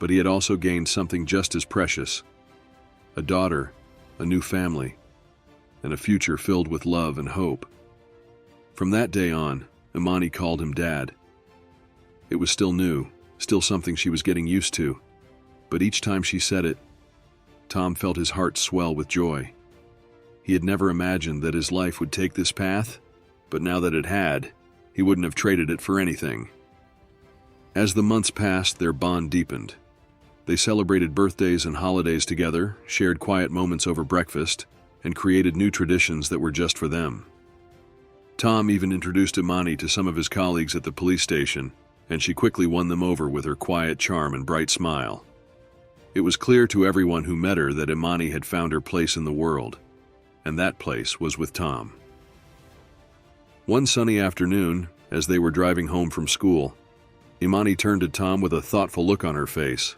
but he had also gained something just as precious: a daughter, a new family, and a future filled with love and hope. From that day on, Imani called him Dad. It was still new, still something she was getting used to, but each time she said it, Tom felt his heart swell with joy. He had never imagined that his life would take this path, but now that it had, He wouldn't have traded it for anything. As the months passed, their bond deepened. They celebrated birthdays and holidays together, shared quiet moments over breakfast, and created new traditions that were just for them. Tom even introduced Imani to some of his colleagues at the police station, and she quickly won them over with her quiet charm and bright smile. It was clear to everyone who met her that Imani had found her place in the world, and that place was with Tom. One sunny afternoon, as they were driving home from school, Imani turned to Tom with a thoughtful look on her face.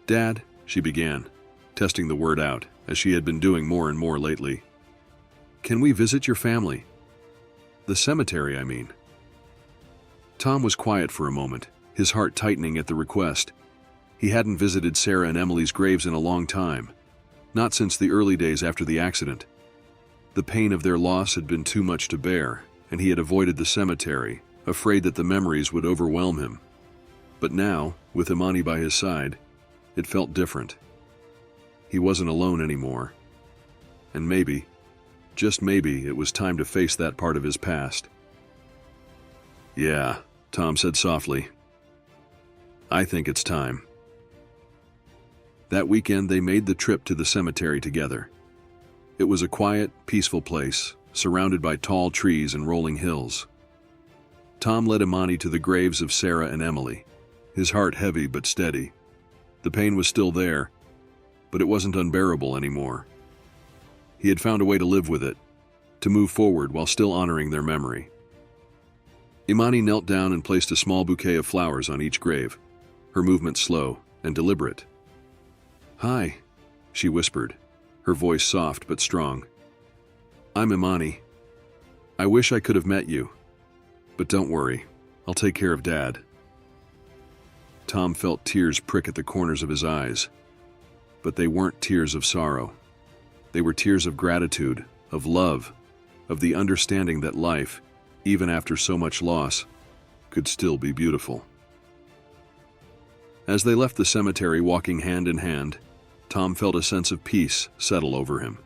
"Dad," she began, testing the word out, as she had been doing more and more lately. "Can we visit your family? The cemetery, I mean." Tom was quiet for a moment, his heart tightening at the request. He hadn't visited Sarah and Emily's graves in a long time, not since the early days after the accident. The pain of their loss had been too much to bear, and he had avoided the cemetery, afraid that the memories would overwhelm him. But now, with Imani by his side, it felt different. He wasn't alone anymore. And maybe, just maybe, it was time to face that part of his past. "Yeah," Tom said softly. "I think it's time." That weekend, they made the trip to the cemetery together. It was a quiet, peaceful place, surrounded by tall trees and rolling hills. Tom led Imani to the graves of Sarah and Emily, his heart heavy but steady. The pain was still there, but it wasn't unbearable anymore. He had found a way to live with it, to move forward while still honoring their memory. Imani knelt down and placed a small bouquet of flowers on each grave, her movement slow and deliberate. "Hi," she whispered, her voice soft but strong. "I'm Imani. I wish I could have met you. But don't worry, I'll take care of Dad." Tom felt tears prick at the corners of his eyes. But they weren't tears of sorrow. They were tears of gratitude, of love, of the understanding that life, even after so much loss, could still be beautiful. As they left the cemetery walking hand in hand, Tom felt a sense of peace settle over him.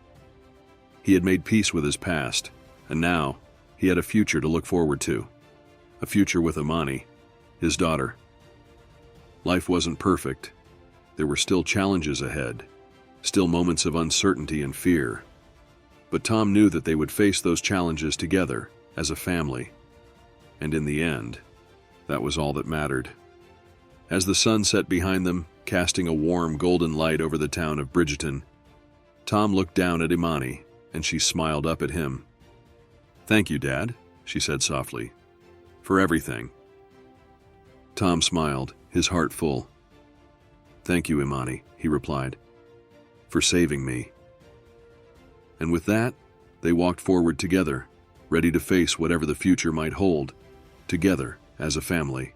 He had made peace with his past, and now he had a future to look forward to. A future with Imani, his daughter. Life wasn't perfect. There were still challenges ahead, still moments of uncertainty and fear. But Tom knew that they would face those challenges together, as a family. And in the end, that was all that mattered. As the sun set behind them, casting a warm golden light over the town of Bridgeton, Tom looked down at Imani, and she smiled up at him. "Thank you, Dad," she said softly, "for everything." Tom smiled, his heart full. "Thank you, Imani," he replied, "for saving me." And with that, they walked forward together, ready to face whatever the future might hold, together as a family.